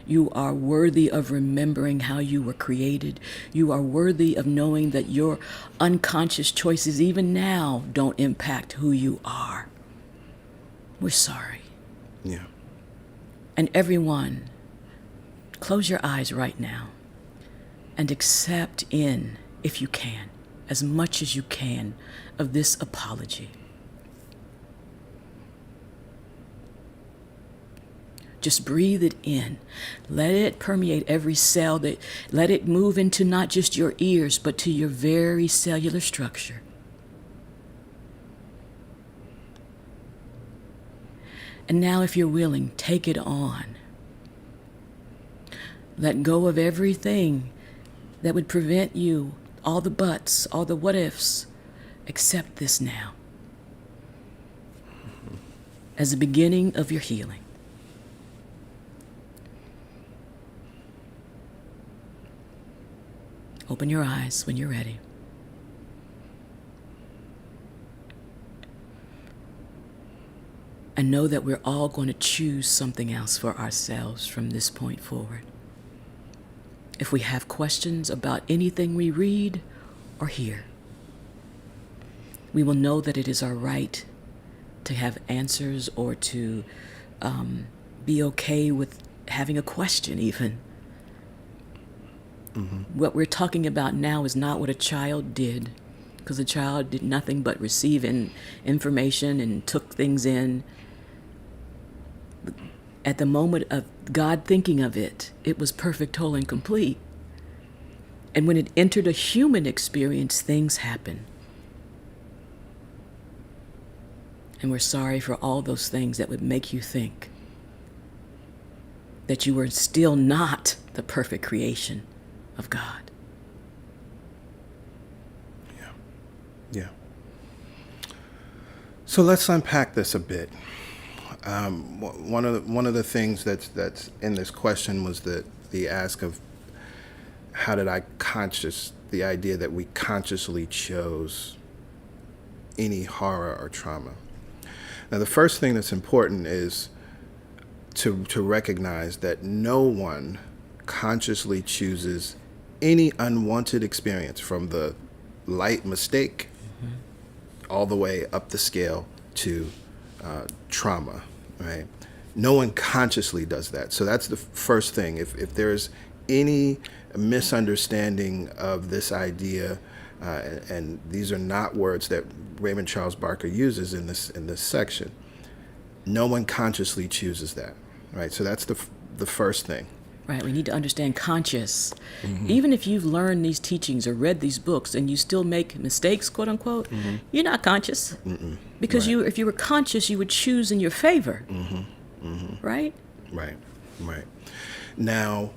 You are worthy of remembering how you were created. You are worthy of knowing that your unconscious choices, even now, don't impact who you are. We're sorry. Yeah. And everyone, close your eyes right now and accept in, if you can, as much as you can, of this apology. Just breathe it in. Let it permeate every cell. Let it move into not just your ears, but to your very cellular structure. And now, if you're willing, take it on. Let go of everything that would prevent you, all the buts, all the what ifs. Accept this now as the beginning of your healing. Open your eyes when you're ready. And know that we're all going to choose something else for ourselves from this point forward. If we have questions about anything we read or hear, we will know that it is our right to have answers or to be okay with having a question even. What we're talking about now is not what a child did, because a child did nothing but receive information and took things in. At the moment of God thinking of it, it was perfect, whole, and complete. And when it entered a human experience, things happen. And we're sorry for all those things that would make you think that you were still not the perfect creation of God. Yeah. So let's unpack this a bit. One of the things that's in this question was the ask of how did the idea that we consciously chose any horror or trauma. Now, the first thing that's important is to recognize that no one consciously chooses any unwanted experience, from the light mistake all the way up the scale to trauma, right? No one consciously does that. So that's the first thing. If there's any misunderstanding of this idea, and these are not words that Raymond Charles Barker uses in this section, no one consciously chooses that, right? So that's the first thing. Right, we need to understand conscious. Even if you've learned these teachings or read these books and you still make mistakes, quote unquote, you're not conscious. Because Right. if you were conscious, you would choose in your favor. Right? Right. Now,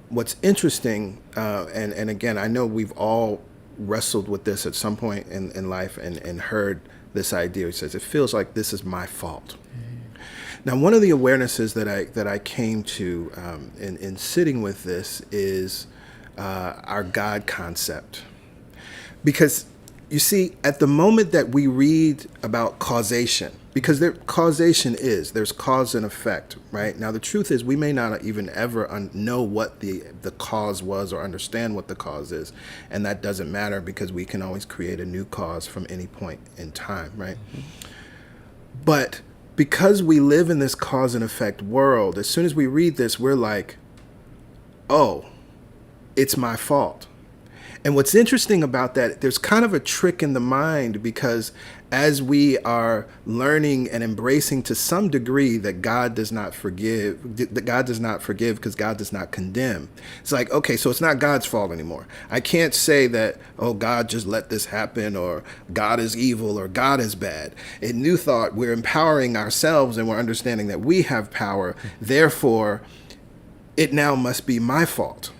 what's interesting, and again, I know we've all wrestled with this at some point in life and heard this idea. He says, it feels like this is my fault. Now, one of the awarenesses that I came to in sitting with this is our God concept. Because, you see, at the moment that we read about causation, because there's cause and effect, right? Now, the truth is we may not even ever know what the cause was or understand what the cause is. And that doesn't matter, because we can always create a new cause from any point in time, right? But because we live in this cause and effect world, as soon as we read this, we're like, oh, it's my fault. And what's interesting about that, there's kind of a trick in the mind, because as we are learning and embracing to some degree that God does not forgive because God does not condemn. It's like, okay, so it's not God's fault anymore. I can't say that, oh, God just let this happen, or God is evil, or God is bad. In New Thought, we're empowering ourselves and we're understanding that we have power. Therefore, it now must be my fault.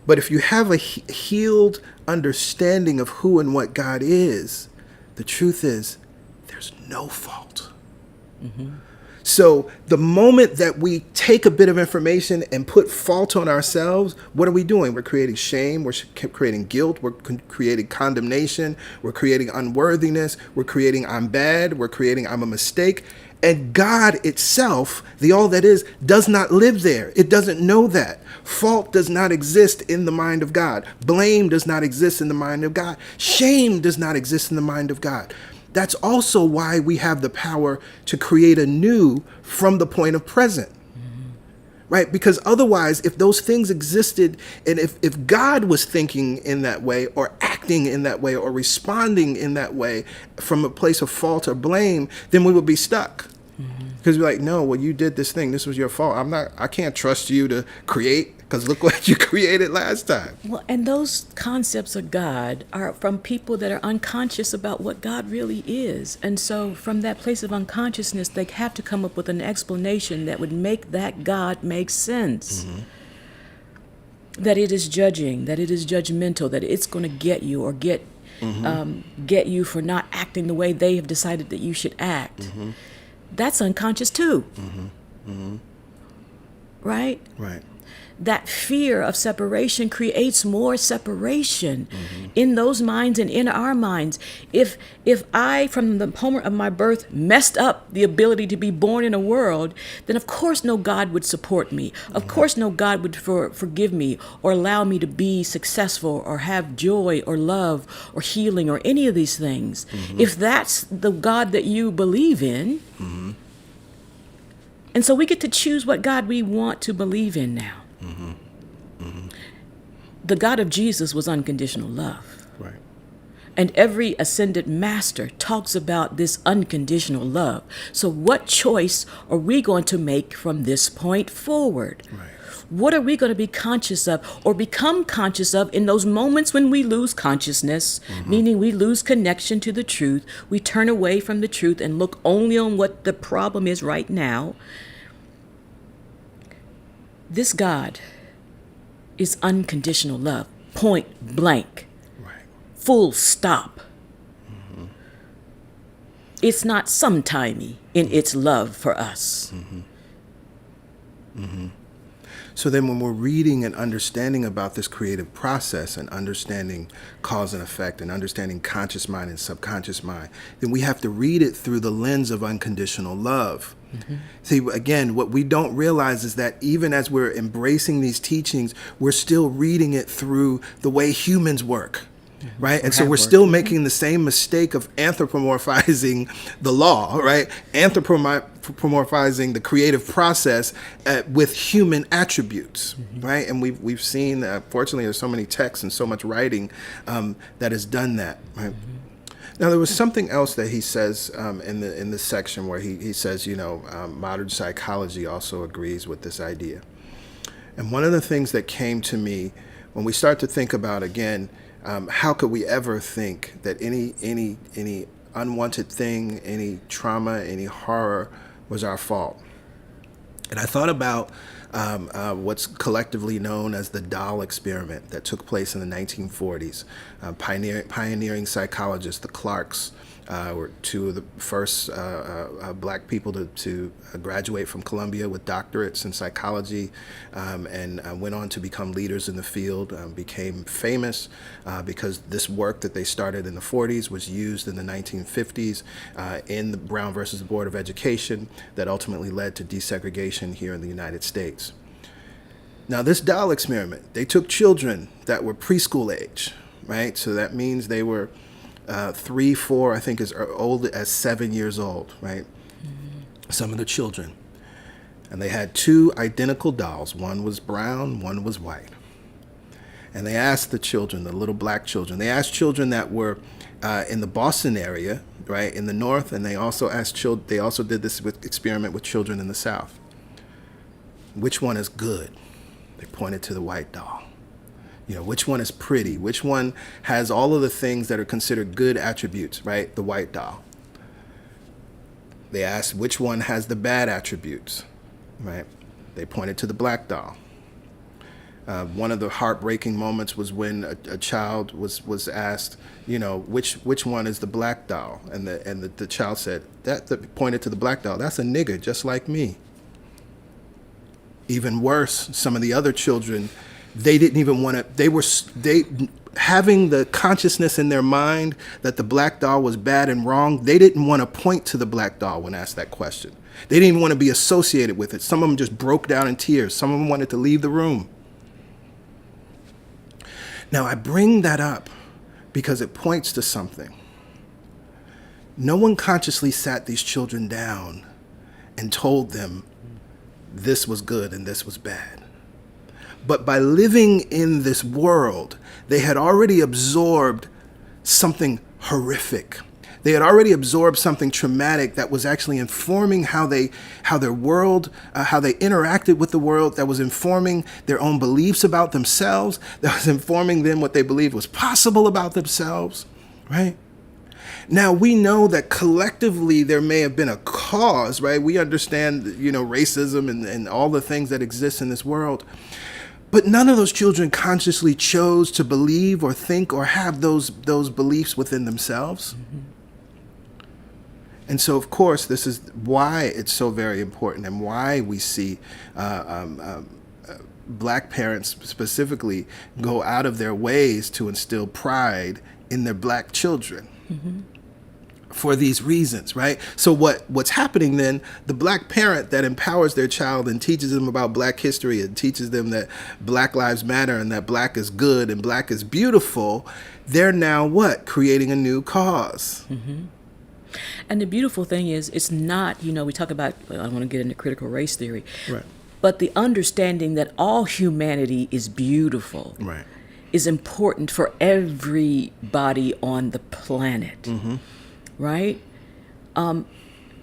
But if you have a healed understanding of who and what God is, the truth is there's no fault. So the moment that we take a bit of information and put fault on ourselves, what are we doing? We're creating shame. We're creating guilt. We're creating condemnation. We're creating unworthiness. We're creating I'm bad. We're creating I'm a mistake. And God itself, the all that is, does not live there. It doesn't know that. Fault does not exist in the mind of God. Blame does not exist in the mind of God. Shame does not exist in the mind of God. That's also why we have the power to create anew from the point of present. Right? Because otherwise, if those things existed, and if God was thinking in that way, or acting in that way, or responding in that way from a place of fault or blame, then we would be stuck. Because we're like, no, well, you did this thing. This was your fault. I can't trust you to create. Because look what you created last time. Well, and those concepts of God are from people that are unconscious about what God really is. And so from that place of unconsciousness, they have to come up with an explanation that would make that God make sense. That it is judging, that it is judgmental, that it's going to get you or get you for not acting the way they have decided that you should act. That's unconscious too. Right? Right. That fear of separation creates more separation in those minds and in our minds. If I, from the moment of my birth, messed up the ability to be born in a world, then of course no God would support me. Of course no God would forgive me or allow me to be successful or have joy or love or healing or any of these things. If that's the God that you believe in, and so we get to choose what God we want to believe in now. The God of Jesus was unconditional love. Right. And every ascended master talks about this unconditional love. So what choice are we going to make from this point forward? Right. What are we going to be conscious of or become conscious of in those moments when we lose consciousness, meaning we lose connection to the truth, we turn away from the truth and look only on what the problem is right now? This God is unconditional love, point blank, Right. full stop. It's not sometimey in its love for us. So then when we're reading and understanding about this creative process and understanding cause and effect and understanding conscious mind and subconscious mind, then we have to read it through the lens of unconditional love. See, again, what we don't realize is that even as we're embracing these teachings, we're still reading it through the way humans work. Right. And so we're still making the same mistake of anthropomorphizing the law, right? Anthropomorphizing the creative process with human attributes, right? And we've seen, fortunately, there's so many texts and so much writing that has done that, right? Now, there was something else that he says in this section where he says, modern psychology also agrees with this idea. And one of the things that came to me when we start to think about, again, how could we ever think that any unwanted thing, any trauma, any horror was our fault? And I thought about what's collectively known as the doll experiment that took place in the 1940s. Pioneering psychologists, the Clarks, were two of the first black people to graduate from Columbia with doctorates in psychology, and went on to become leaders in the field, became famous because this work that they started in the 40s was used in the 1950s in the Brown versus the Board of Education that ultimately led to desegregation here in the United States. Now, this doll experiment, they took children that were preschool age, right? So that means they were 3, 4, I think as old as 7 years old, right? Some of the children. And they had 2 identical dolls. One was brown, one was white. And they asked the children, the little black children, they asked children that were in the Boston area, right, in the North, and they also asked they also did this experiment with children in the South. Which one is good? They pointed to the white doll. Which one is pretty? Which one has all of the things that are considered good attributes, right? The white doll. They asked which one has the bad attributes, right? They pointed to the black doll. One of the heartbreaking moments was when a child was asked, which one is the black doll? And the child said, that pointed to the black doll, that's a nigger just like me. Even worse, some of the other children, they didn't even want to, having the consciousness in their mind that the black doll was bad and wrong, they didn't want to point to the black doll when asked that question. They didn't even want to be associated with it. Some of them just broke down in tears. Some of them wanted to leave the room. Now, I bring that up because it points to something. No one consciously sat these children down and told them this was good and this was bad. But by living in this world, they had already absorbed something horrific. They had already absorbed something traumatic that was actually informing how their world, how they interacted with the world, that was informing their own beliefs about themselves, that was informing them what they believed was possible about themselves, right? Now, we know that collectively there may have been a cause, right? We understand, racism and all the things that exist in this world. But none of those children consciously chose to believe or think or have those beliefs within themselves. Mm-hmm. And so, of course, this is why it's so very important, and why we see Black parents specifically go out of their ways to instill pride in their Black children. Mm-hmm. For these reasons, right? So what's happening then, the Black parent that empowers their child and teaches them about Black history and teaches them that Black lives matter and that Black is good and Black is beautiful, they're now what? Creating a new cause. Mm-hmm. And the beautiful thing is, it's not, we talk about, I don't want to get into critical race theory, right? But the understanding that all humanity is beautiful, right, is important for everybody on the planet. Mm-hmm. Right?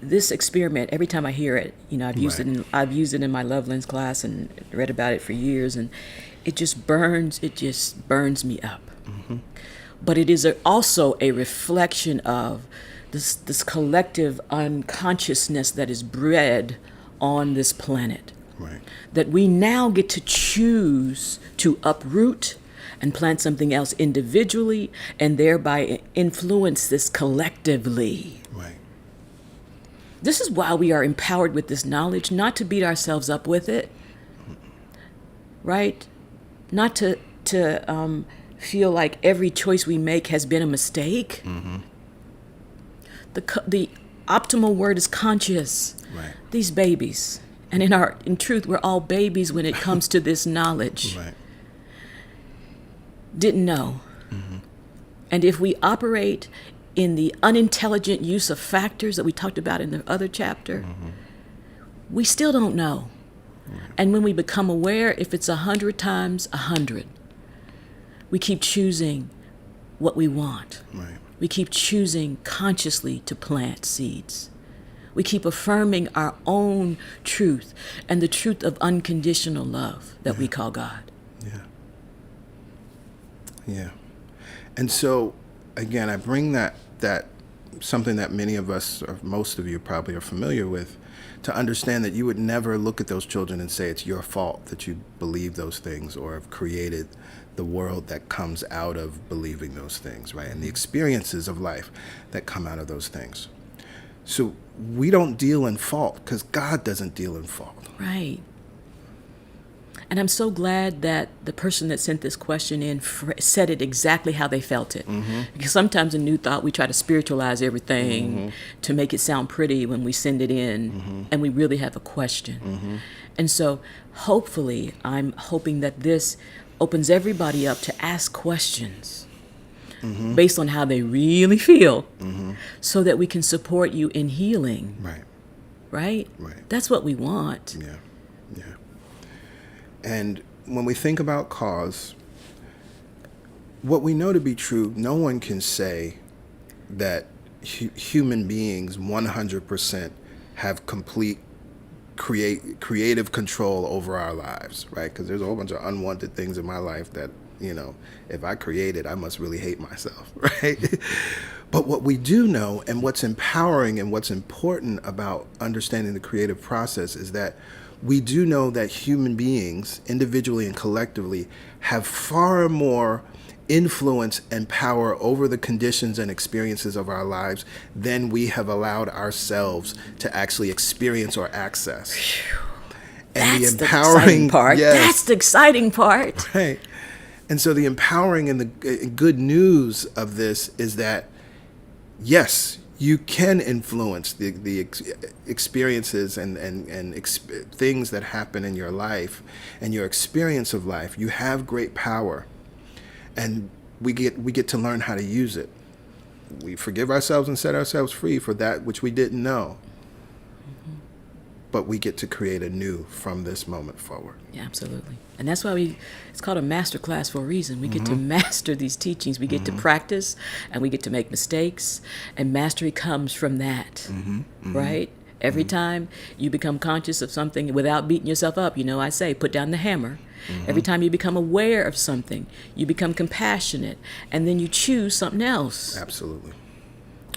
This experiment, every time I hear it, I've used it in my Love Lens class and read about it for years, and it just burns me up. Mm-hmm. But it is also a reflection of this collective unconsciousness that is bred on this planet. Right. That we now get to choose to uproot and plant something else individually, and thereby influence this collectively. Right. This is why we are empowered with this knowledge, not to beat ourselves up with it, right? Not to feel like every choice we make has been a mistake. Mm-hmm. The optimal word is conscious. Right. These babies, and in truth, we're all babies when it comes to this knowledge. Right. Didn't know. Mm-hmm. And if we operate in the unintelligent use of factors that we talked about in the other chapter, mm-hmm. we still don't know. Right. And when we become aware, if it's 100 times 100, we keep choosing what we want. Right. We keep choosing consciously to plant seeds. We keep affirming our own truth and the truth of unconditional love that we call God. Yeah. Yeah. And so, again, I bring that something that many of us, or most of you probably are familiar with, to understand that you would never look at those children and say it's your fault that you believe those things or have created the world that comes out of believing those things, right? And the experiences of life that come out of those things. So we don't deal in fault because God doesn't deal in fault. Right. And I'm so glad that the person that sent this question in said it exactly how they felt it. Mm-hmm. Because sometimes in New Thought, we try to spiritualize everything mm-hmm. to make it sound pretty when we send it in, mm-hmm. and we really have a question. Mm-hmm. And so hopefully, I'm hoping that this opens everybody up to ask questions mm-hmm. based on how they really feel mm-hmm. so that we can support you in healing. Right. Right? Right. That's what we want. Yeah. Yeah. And when we think about cause, what we know to be true, no one can say that human beings 100% have complete creative control over our lives, right? Because there's a whole bunch of unwanted things in my life that, if I create it, I must really hate myself, right? But what we do know, and what's empowering and what's important about understanding the creative process, is that we do know that human beings, individually and collectively, have far more influence and power over the conditions and experiences of our lives than we have allowed ourselves to actually experience or access. And that's the exciting part. Yes, that's the exciting part. Right. And so the empowering and the good news of this is that, yes, you can influence the experiences and things that happen in your life and your experience of life. You have great power, and we get to learn how to use it. We forgive ourselves and set ourselves free for that which we didn't know. Mm-hmm. but we get to create anew from this moment forward. Yeah, absolutely. And that's why it's called a masterclass for a reason. We get to master these teachings. We get to practice, and we get to make mistakes. And mastery comes from that, right? Every time you become conscious of something without beating yourself up, I say, put down the hammer. Every time you become aware of something, you become compassionate, and then you choose something else. Absolutely.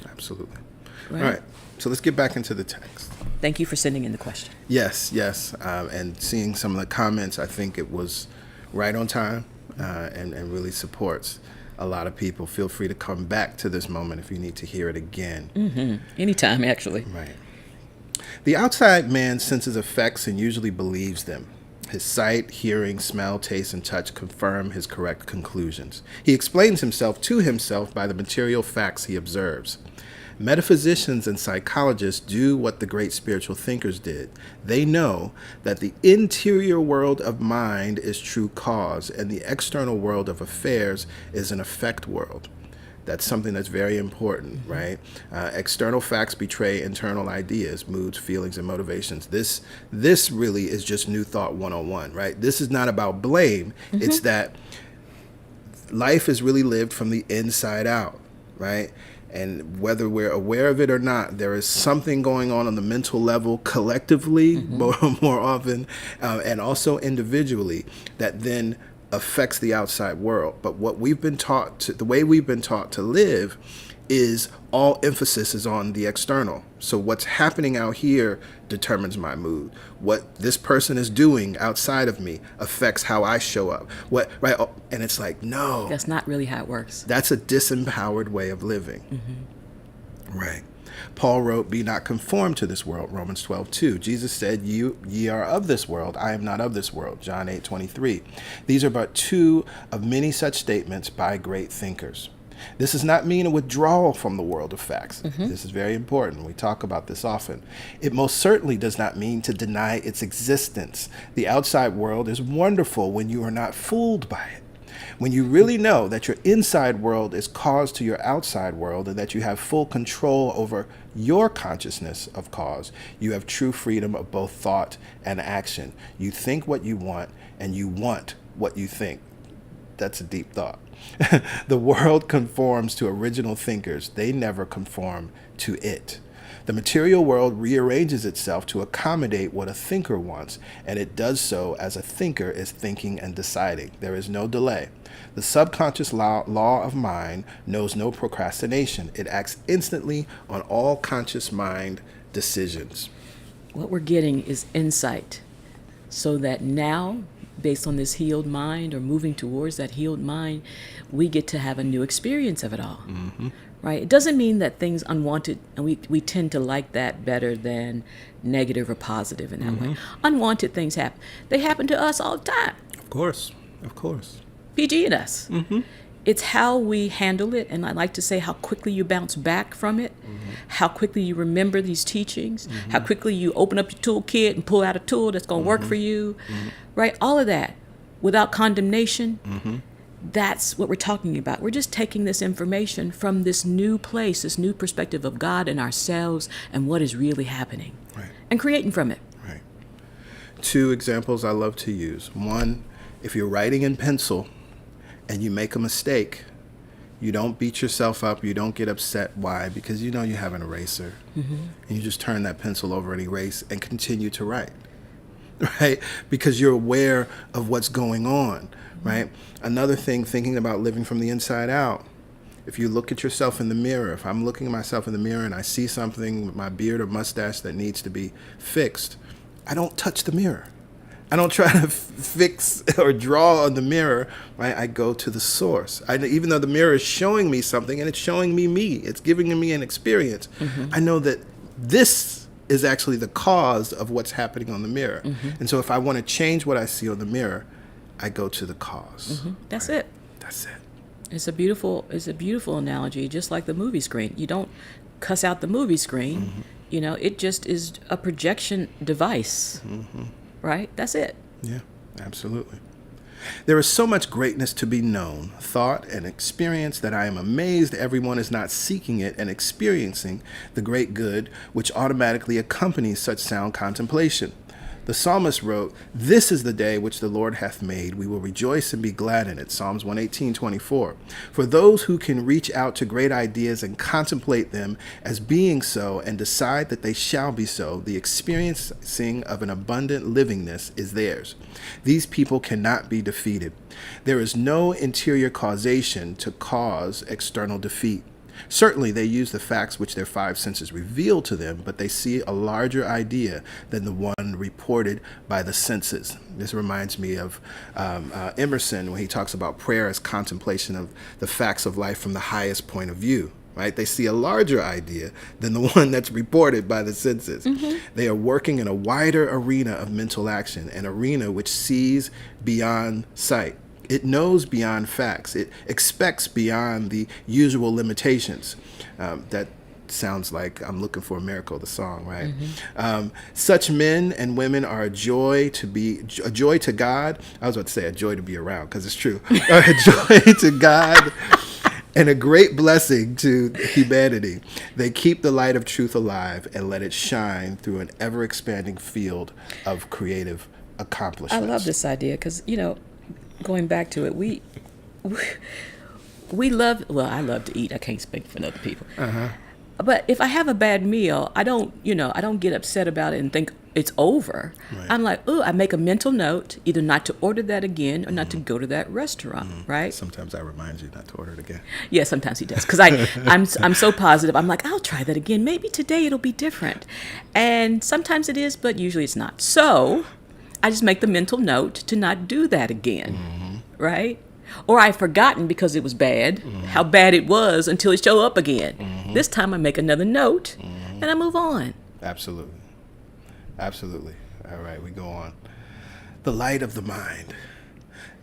Absolutely. Right. All right. So let's get back into the text. Thank you for sending in the question. Yes. And seeing some of the comments, I think it was right on time and really supports a lot of people. Feel free to come back to this moment if you need to hear it again. Anytime, actually. Right. The outside man senses effects and usually believes them. His sight, hearing, smell, taste, and touch confirm his correct conclusions. He explains himself to himself by the material facts he observes. Metaphysicians and psychologists do what the great spiritual thinkers did. They know that the interior world of mind is true cause, and the external world of affairs is an effect world. That's something that's very important, right? External facts betray internal ideas, moods, feelings, and motivations. This really is just New Thought 101, right? This is not about blame. It's that life is really lived from the inside out, right? And whether we're aware of it or not, there is something going on the mental level collectively more often and also individually that then affects the outside world. But what we've been taught the way we've been taught to live is all emphasis is on the external. So what's happening out here determines my mood. What this person is doing outside of me affects how I show up. And it's like, no. That's not really how it works. That's a disempowered way of living. Right. Paul wrote, "Be not conformed to this world," Romans 12:2. Jesus said, ye are of this world. I am not of this world, John 8:23. These are but two of many such statements by great thinkers. This does not mean a withdrawal from the world of facts. This is very important. We talk about this often. It most certainly does not mean to deny its existence. The outside world is wonderful when you are not fooled by it. When you really know that your inside world is cause to your outside world and that you have full control over your consciousness of cause, you have true freedom of both thought and action. You think what you want and you want what you think. That's a deep thought. The world conforms to original thinkers. They never conform to it. The material world rearranges itself to accommodate what a thinker wants, and it does so as a thinker is thinking and deciding. There is no delay. The subconscious law of mind knows no procrastination. It acts instantly on all conscious mind decisions. What we're getting is insight, so that now, based on this healed mind or moving towards that healed mind, we get to have a new experience of it all. Right? It doesn't mean that things unwanted, and we tend to like that better than negative or positive in that way. Unwanted things happen. They happen to us all the time. Of course. PG and us. It's how we handle it, and I like to say how quickly you bounce back from it, how quickly you remember these teachings, how quickly you open up your toolkit and pull out a tool that's going to work for you, right? All of that without condemnation. That's what we're talking about. We're just taking this information from this new place, this new perspective of God and ourselves and what is really happening, and creating from it. Right. Two examples I love to use. One, if you're writing in pencil and you make a mistake, you don't beat yourself up. You don't get upset. Why? Because you know you have an eraser. And you just turn that pencil over and erase and continue to write. Right? Because you're aware of what's going on. Right? Another thing, thinking about living from the inside out. If you look at yourself in the mirror, if I'm looking at myself in the mirror and I see something with my beard or mustache that needs to be fixed, I don't touch the mirror. I don't try to fix or draw on the mirror, right? I go to the source. Even though the mirror is showing me something and it's showing me, it's giving me an experience, I know that this is actually the cause of what's happening on the mirror. And so if I want to change what I see on the mirror, I go to the cause. That's right? it. That's it. It's a beautiful analogy, just like the movie screen. You don't cuss out the movie screen. It just is a projection device. Right? That's it. Yeah, absolutely. There is so much greatness to be known, thought, and experienced that I am amazed everyone is not seeking it and experiencing the great good which automatically accompanies such sound contemplation. The psalmist wrote, "This is the day which the Lord hath made. We will rejoice and be glad in it." Psalms 118:24. For those who can reach out to great ideas and contemplate them as being so and decide that they shall be so, the experiencing of an abundant livingness is theirs. These people cannot be defeated. There is no interior causation to cause external defeat. Certainly, they use the facts which their five senses reveal to them, but they see a larger idea than the one reported by the senses. This reminds me of Emerson when he talks about prayer as contemplation of the facts of life from the highest point of view. Right? They see a larger idea than the one that's reported by the senses. Mm-hmm. They are working in a wider arena of mental action, an arena which sees beyond sight. It knows beyond facts. It expects beyond the usual limitations. That sounds like I'm Looking for a Miracle, the song, right? Mm-hmm. Such men and women are a joy to God. I was about to say a joy to be around, because it's true. A joy to God and a great blessing to humanity. They keep the light of truth alive and let it shine through an ever-expanding field of creative accomplishments. I love this idea because, going back to it, we love, well, I love to eat. I can't speak for other people. Uh-huh. But if I have a bad meal, I don't get upset about it and think it's over. Right. I'm like, I make a mental note either not to order that again or not to go to that restaurant, right? Sometimes I remind you not to order it again. Yeah, sometimes he does. Because I'm so positive. I'm like, I'll try that again. Maybe today it'll be different. And sometimes it is, but usually it's not. So I just make the mental note to not do that again, right? Or I've forgotten because it was bad, how bad it was until it showed up again. This time I make another note and I move on. Absolutely. All right, we go on. The light of the mind.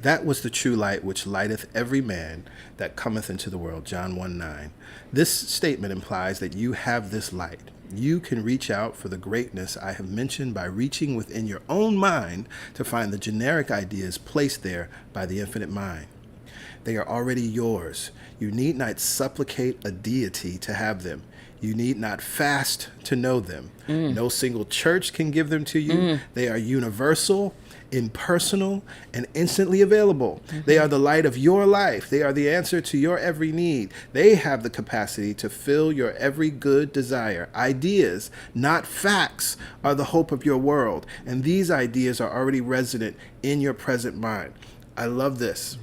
That was the true light which lighteth every man that cometh into the world. John 1:9. This statement implies that you have this light. You can reach out for the greatness I have mentioned by reaching within your own mind to find the generic ideas placed there by the infinite mind. They are already yours. You need not supplicate a deity to have them. You need not fast to know them. No single church can give them to you. They are universal, impersonal, and instantly available. They are the light of your life. They are the answer to your every need. They have the capacity to fill your every good desire. Ideas, not facts, are the hope of your world, and these ideas are already resident in your present mind. I love this.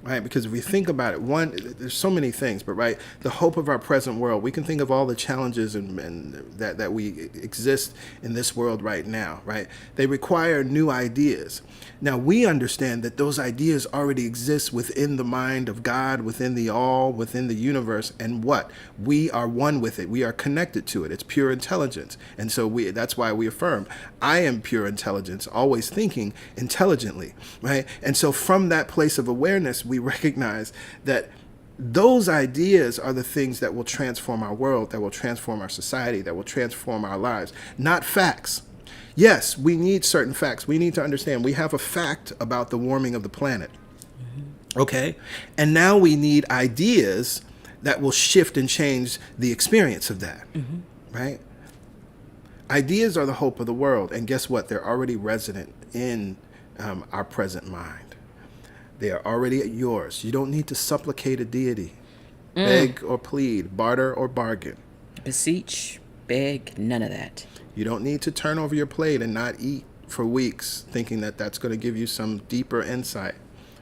Right, because if we think about it, there's so many things, but right, the hope of our present world, we can think of all the challenges and that we exist in this world right now, right? They require new ideas. Now, we understand that those ideas already exist within the mind of God, within the all, within the universe, and what? We are one with it. We are connected to it. It's pure intelligence. And so that's why we affirm, I am pure intelligence, always thinking intelligently, right? And so from that place of awareness, we recognize that those ideas are the things that will transform our world, that will transform our society, that will transform our lives, not facts. Yes, we need certain facts. We need to understand we have a fact about the warming of the planet. Okay? And now we need ideas that will shift and change the experience of that. Right? Ideas are the hope of the world. And guess what? They're already resident in our present mind. They are already yours. You don't need to supplicate a deity, beg or plead, barter or bargain. Beseech, beg, none of that. You don't need to turn over your plate and not eat for weeks, thinking that that's going to give you some deeper insight,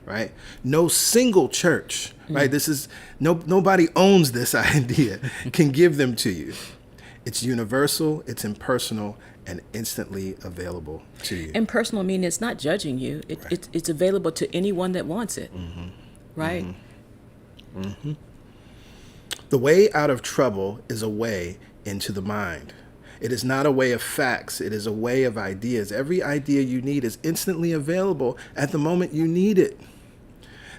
right? No single church, right? This is nobody owns this idea, can give them to you. It's universal, it's impersonal, and instantly available to you. Impersonal meaning it's not judging you. It's available to anyone that wants it, right? The way out of trouble is a way into the mind. It is not a way of facts. It is a way of ideas. Every idea you need is instantly available at the moment you need it.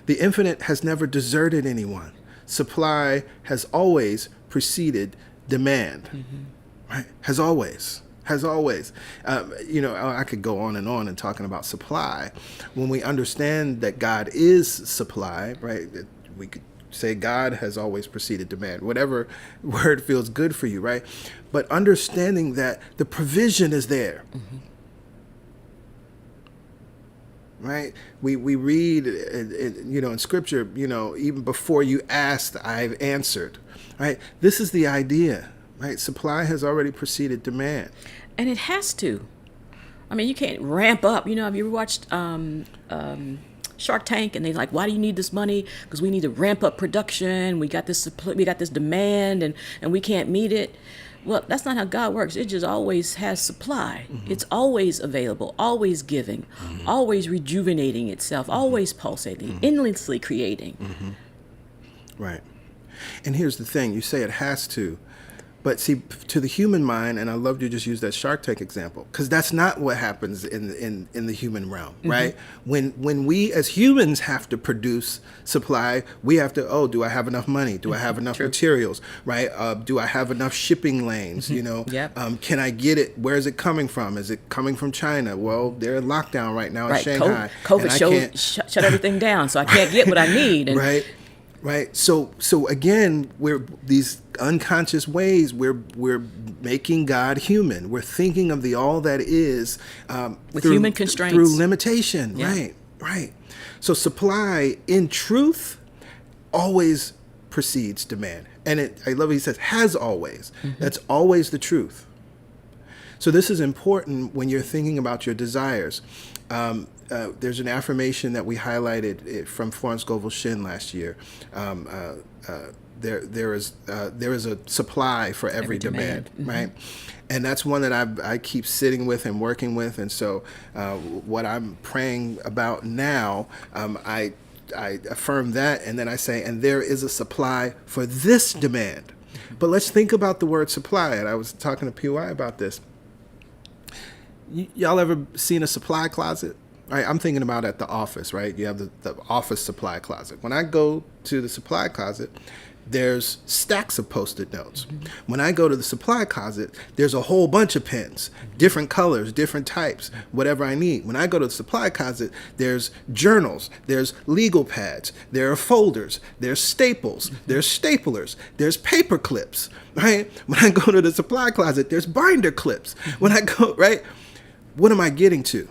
The infinite has never deserted anyone. Supply has always preceded demand, right? Has always. Has always. I could go on and talking about supply. When we understand that God is supply, right? We could say God has always preceded demand, whatever word feels good for you, right? But understanding that the provision is there. Right? We read, in Scripture, even before you asked, I've answered. Right? This is the idea. Right? Supply has already preceded demand. And it has to. I mean, you can't ramp up. Have you ever watched Shark Tank? And they're like, why do you need this money? Because we need to ramp up production. We got this demand, and we can't meet it. Well, that's not how God works. It just always has supply. It's always available, always giving, always rejuvenating itself, always pulsating, endlessly creating. Right. And here's the thing. You say it has to. But see, to the human mind, and I love you just use that Shark Tank example, because that's not what happens in the human realm, right? When we as humans have to produce supply, we have to, do I have enough money? Do I have enough materials, right? Do I have enough shipping lanes, Yep. Can I get it? Where is it coming from? Is it coming from China? Well, they're in lockdown right now in Shanghai. COVID shut everything down, so I can't get what I need. And Right. So again, we're these unconscious ways we're making God human. We're thinking of the all that is with human constraints, through limitation. Yeah. Right. So supply in truth always precedes demand, and I love what he says has always. That's always the truth. So this is important when you're thinking about your desires. There's an affirmation that we highlighted from Florence Scovel Shinn last year. There is a supply for every demand, right? And that's one that I keep sitting with and working with. And so what I'm praying about now, I affirm that, and then I say, and there is a supply for this demand. But let's think about the word supply. And I was talking to PY about this. Y'all ever seen a supply closet? Right, I'm thinking about at the office, right? You have the office supply closet. When I go to the supply closet, there's stacks of Post-it notes. When I go to the supply closet, there's a whole bunch of pens, different colors, different types, whatever I need. When I go to the supply closet, there's journals, there's legal pads, there are folders, there's staples, there's staplers, there's paper clips, right? When I go to the supply closet, there's binder clips. When I go, right? What am I getting to?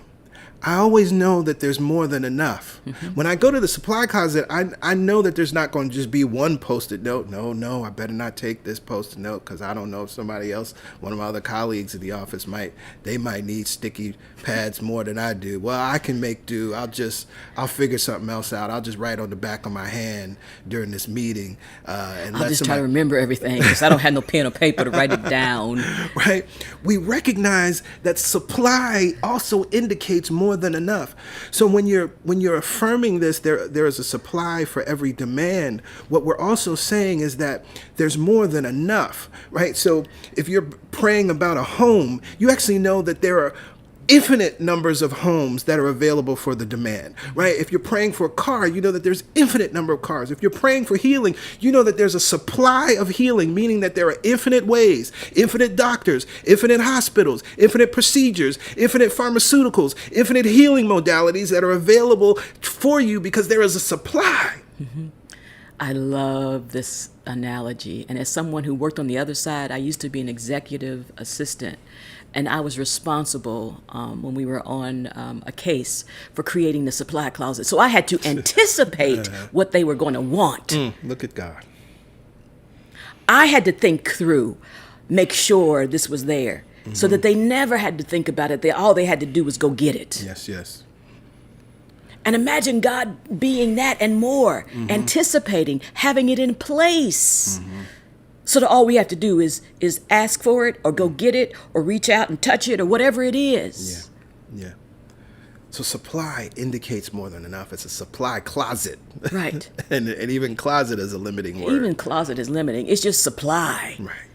I always know that there's more than enough. When I go to the supply closet, I know that there's not going to just be one Post-it note. No, I better not take this Post-it note because I don't know if somebody else, one of my other colleagues in the office might need sticky pads more than I do. Well, I can make do. I'll figure something else out. I'll just write on the back of my hand during this meeting. And I'll just try to remember everything because I don't have no pen or paper to write it down. Right? We recognize that supply also indicates more than enough. So when you're affirming this, there is a supply for every demand. What we're also saying is that there's more than enough, right? So if you're praying about a home, you actually know that there are infinite numbers of homes that are available for the demand, right? If you're praying for a car, you know that there's infinite number of cars. If you're praying for healing, you know that there's a supply of healing, meaning that there are infinite ways, infinite doctors, infinite hospitals, infinite procedures, infinite pharmaceuticals, infinite healing modalities that are available for you because there is a supply. I love this analogy. And as someone who worked on the other side, I used to be an executive assistant. And I was responsible when we were on a case for creating the supply closet. So I had to anticipate what they were going to want. Look at God. I had to think through, make sure this was there, so that they never had to think about it. All they had to do was go get it. Yes. And imagine God being that and more, anticipating, having it in place. So that all we have to do is ask for it or go get it or reach out and touch it or whatever it is. Yeah. So supply indicates more than enough. It's a supply closet. Right. and even closet is a limiting word. Even closet is limiting. It's just supply. Right.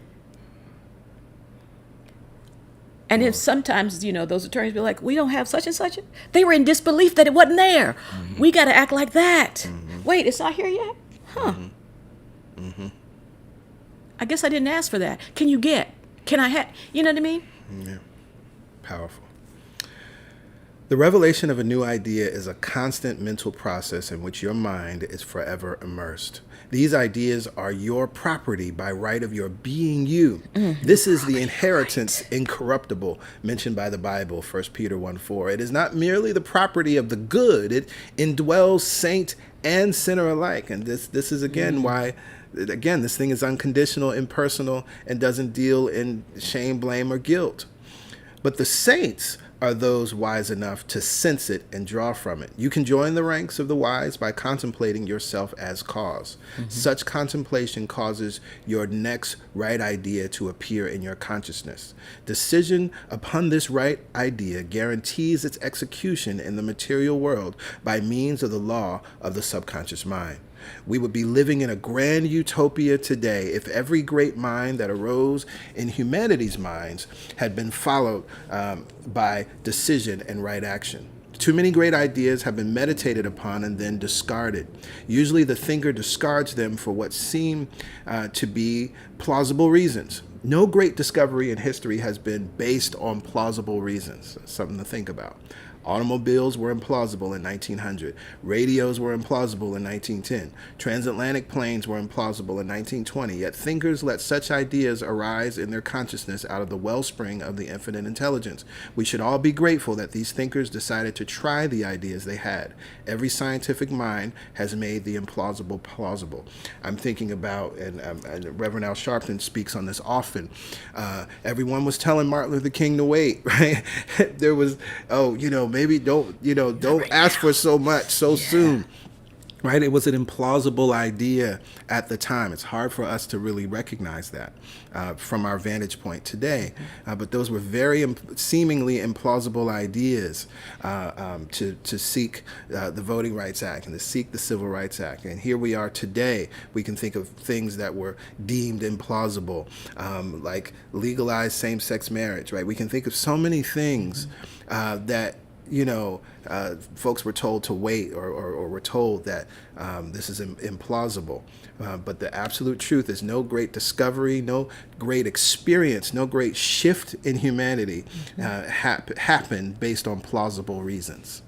And if sometimes, those attorneys be like, we don't have such and such. They were in disbelief that it wasn't there. We got to act like that. Wait, it's not here yet? Huh. I guess I didn't ask for that. Can you get? Can I have? You know what I mean? Yeah. Powerful. The revelation of a new idea is a constant mental process in which your mind is forever immersed. These ideas are your property by right of your being you. This is the inheritance incorruptible mentioned by the Bible, 1 Peter 1:4. It is not merely the property of the good, it indwells saint and sinner alike. And this is again why, again, this thing is unconditional, impersonal, and doesn't deal in shame, blame, or guilt. But the saints are those wise enough to sense it and draw from it. You can join the ranks of the wise by contemplating yourself as cause. Such contemplation causes your next right idea to appear in your consciousness. Decision upon this right idea guarantees its execution in the material world by means of the law of the subconscious mind. We would be living in a grand utopia today if every great mind that arose in humanity's minds had been followed by decision and right action. Too many great ideas have been meditated upon and then discarded. Usually the thinker discards them for what seem to be plausible reasons. No great discovery in history has been based on plausible reasons. That's something to think about. Automobiles were implausible in 1900. Radios were implausible in 1910. Transatlantic planes were implausible in 1920. Yet thinkers let such ideas arise in their consciousness out of the wellspring of the infinite intelligence. We should all be grateful that these thinkers decided to try the ideas they had. Every scientific mind has made the implausible plausible. I'm thinking about, and Reverend Al Sharpton speaks on this often, everyone was telling Martin Luther King to wait, right? There was, maybe don't ask for so much so soon, right? It was an implausible idea at the time. It's hard for us to really recognize that from our vantage point today. But those were very seemingly implausible ideas to seek the Voting Rights Act and to seek the Civil Rights Act. And here we are today. We can think of things that were deemed implausible, like legalized same-sex marriage, right? We can think of so many things that folks were told to wait or were told that this is implausible. But the absolute truth is no great discovery, no great experience, no great shift in humanity happened based on plausible reasons.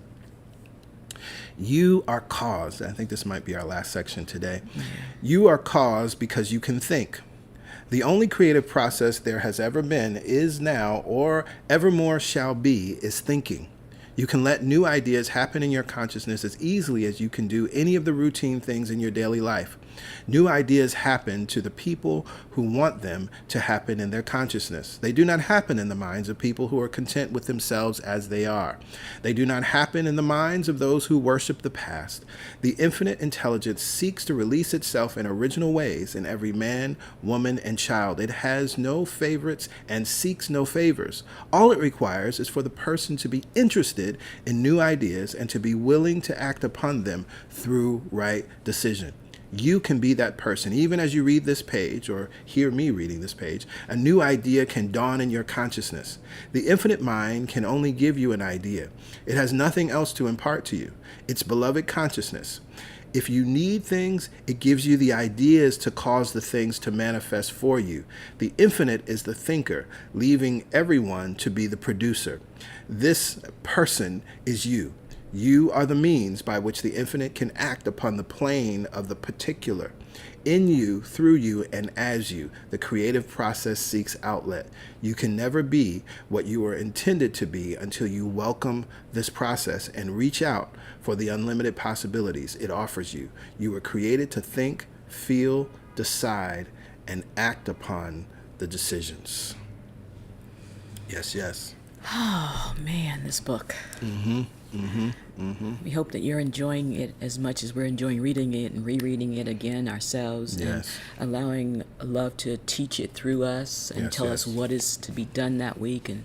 You are caused, I think this might be our last section today. You are caused because you can think. The only creative process there has ever been, is now, or evermore shall be, is thinking. You can let new ideas happen in your consciousness as easily as you can do any of the routine things in your daily life. New ideas happen to the people who want them to happen in their consciousness. They do not happen in the minds of people who are content with themselves as they are. They do not happen in the minds of those who worship the past. The infinite intelligence seeks to release itself in original ways in every man, woman, and child. It has no favorites and seeks no favors. All it requires is for the person to be interested in new ideas and to be willing to act upon them through right decision. You can be that person. Even as you read this page or hear me reading this page, a new idea can dawn in your consciousness. The infinite mind can only give you an idea. It has nothing else to impart to you. Its beloved consciousness. If you need things, it gives you the ideas to cause the things to manifest for you. The infinite is the thinker, leaving everyone to be the producer. This person is you. You are the means by which the infinite can act upon the plane of the particular. In you, through you, and as you, the creative process seeks outlet. You can never be what you were intended to be until you welcome this process and reach out for the unlimited possibilities it offers you. You were created to think, feel, decide, and act upon the decisions. Yes, yes. Oh, man, this book. We hope that you're enjoying it as much as we're enjoying reading it and rereading it again ourselves, and allowing love to teach it through us and tell us what is to be done that week. And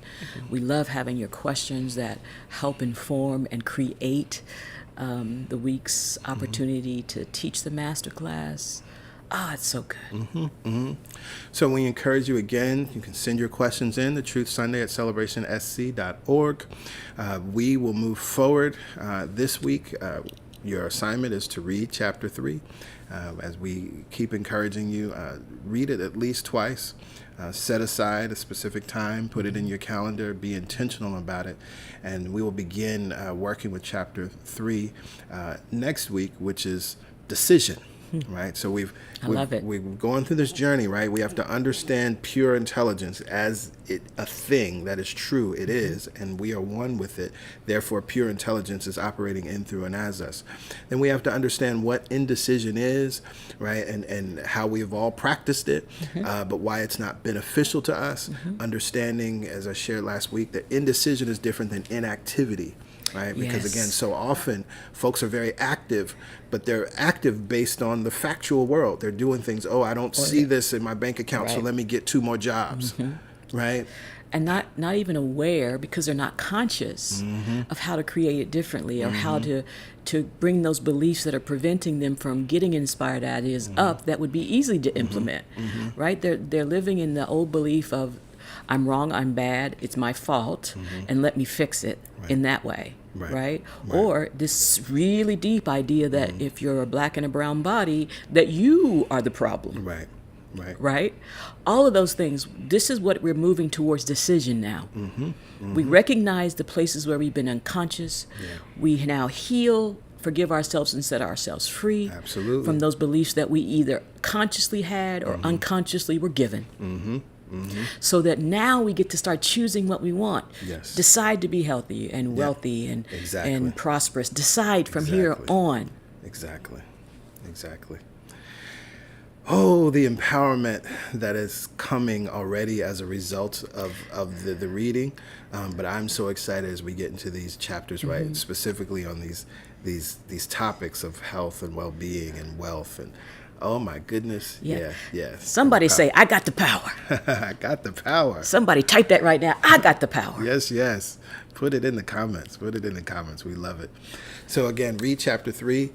we love having your questions that help inform and create the week's opportunity to teach the Masterclass. It's so good. So we encourage you again, you can send your questions in to truthsunday@celebration.sc.org. We will move forward this week your assignment is to read chapter 3. As we keep encouraging you, read it at least twice. Set aside a specific time, put it in your calendar, be intentional about it, and we will begin working with chapter 3 next week, which is decision. Right, so I love it. We're going through this journey, right? We have to understand pure intelligence as a thing that is true. It is, and we are one with it. Therefore, pure intelligence is operating in, through, and as us. Then we have to understand what indecision is, right, and how we've all practiced it, but why it's not beneficial to us. Understanding, as I shared last week, that indecision is different than inactivity. Right? Because again, so often folks are very active, but they're active based on the factual world. They're doing things, I don't see this in my bank account, so let me get 2 more jobs. Right? And not even aware, because they're not conscious of how to create it differently, or how to bring those beliefs that are preventing them from getting inspired ideas up that would be easy to implement. Right? They're living in the old belief of, I'm wrong, I'm bad, it's my fault, and let me fix it in that way, right? Or this really deep idea that if you're a black and a brown body, that you are the problem. Right? All of those things, this is what we're moving towards decision now. We recognize the places where we've been unconscious. We now heal, forgive ourselves, and set ourselves free from those beliefs that we either consciously had or unconsciously were given. So that now we get to start choosing what we want. Decide to be healthy and wealthy and prosperous. Decide from here on. Exactly. Oh, the empowerment that is coming already as a result of the reading. But I'm so excited as we get into these chapters, right? Specifically on these topics of health and well-being and wealth and oh my goodness. Yes. Somebody say, I got the power. I got the power. Somebody type that right now. I got the power. Yes. Put it in the comments. We love it. So again, read chapter 3.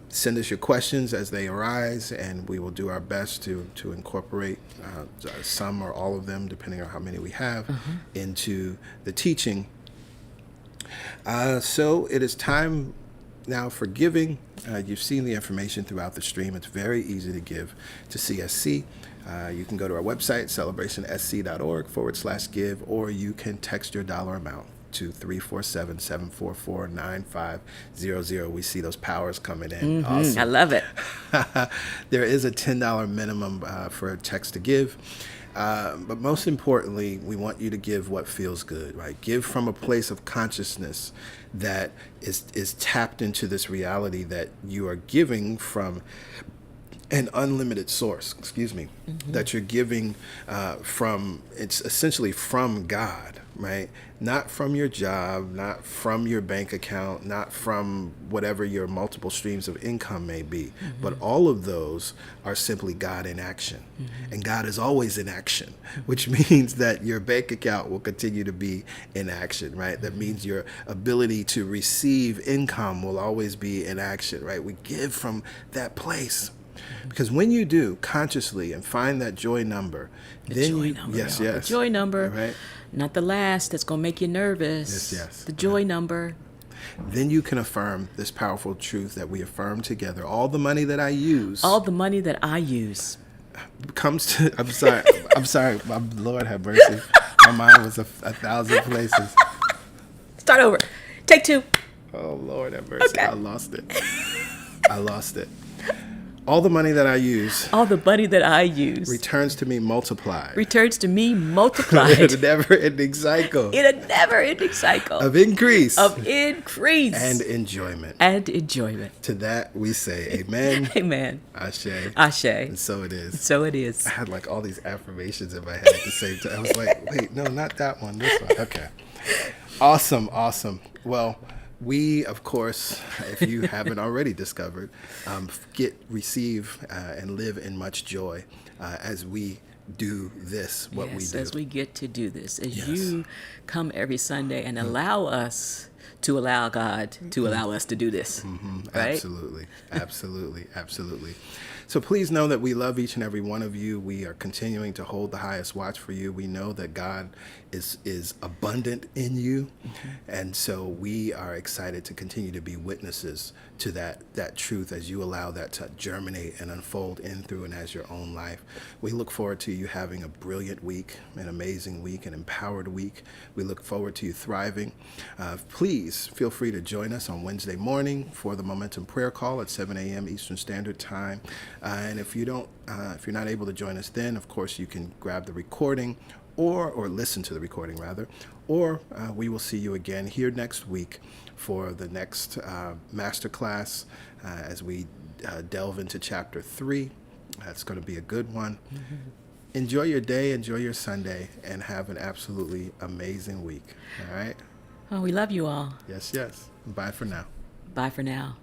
Send us your questions as they arise, and we will do our best to incorporate some or all of them, depending on how many we have, into the teaching. So it is time now for giving. You've seen the information throughout the stream. It's very easy to give to CSC. You can go to our website, celebrationsc.org/give, or you can text your dollar amount to 347-744-9500. We see those powers coming in. Awesome. I love it. There is a $10 minimum for a text to give. But most importantly, we want you to give what feels good, right? Give from a place of consciousness that is tapped into this reality that you are giving from an unlimited source, that you're giving from, it's essentially from God, right? Not from your job, not from your bank account, not from whatever your multiple streams of income may be, but all of those are simply God in action. And God is always in action, which means that your bank account will continue to be in action, right? That means your ability to receive income will always be in action, right? We give from that place. Because when you do consciously and find that joy number, The joy number, right? Not the last that's going to make you nervous. Yes. The joy number. Then you can affirm this powerful truth that we affirm together. All the money that I use. Comes to, I'm sorry, my Lord have mercy. My mind was 1,000 places. Start over. Take 2. Oh, Lord have mercy. Okay. I lost it. All the money that I use returns to me multiplied. In a never-ending cycle. Of increase. And enjoyment. To that we say amen. Amen. Ashe. And so it is. I had like all these affirmations in my head at the same time. I was like, wait, no, not that one. This one. Okay. Awesome. Well, we, of course, if you haven't already discovered, receive and live in much joy as we do this, we do. As we get to do this, as you come every Sunday and allow us to allow God to allow us to do this. Right? Absolutely. Absolutely. Absolutely. So please know that we love each and every one of you. We are continuing to hold the highest watch for you. We know that God is abundant in you. And so we are excited to continue to be witnesses to that truth as you allow that to germinate and unfold in, through, and as your own life. We look forward to you having a brilliant week, an amazing week, an empowered week. We look forward to you thriving. Please feel free to join us on Wednesday morning for the Momentum Prayer Call at 7 a.m. Eastern Standard Time. And if you're not able to join us then, of course, you can grab the recording or listen to the recording rather, or we will see you again here next week for the next Masterclass as we delve into Chapter 3. That's going to be a good one. Enjoy your day, enjoy your Sunday, and have an absolutely amazing week. All right? Oh, we love you all. Yes, yes. Bye for now. Bye for now.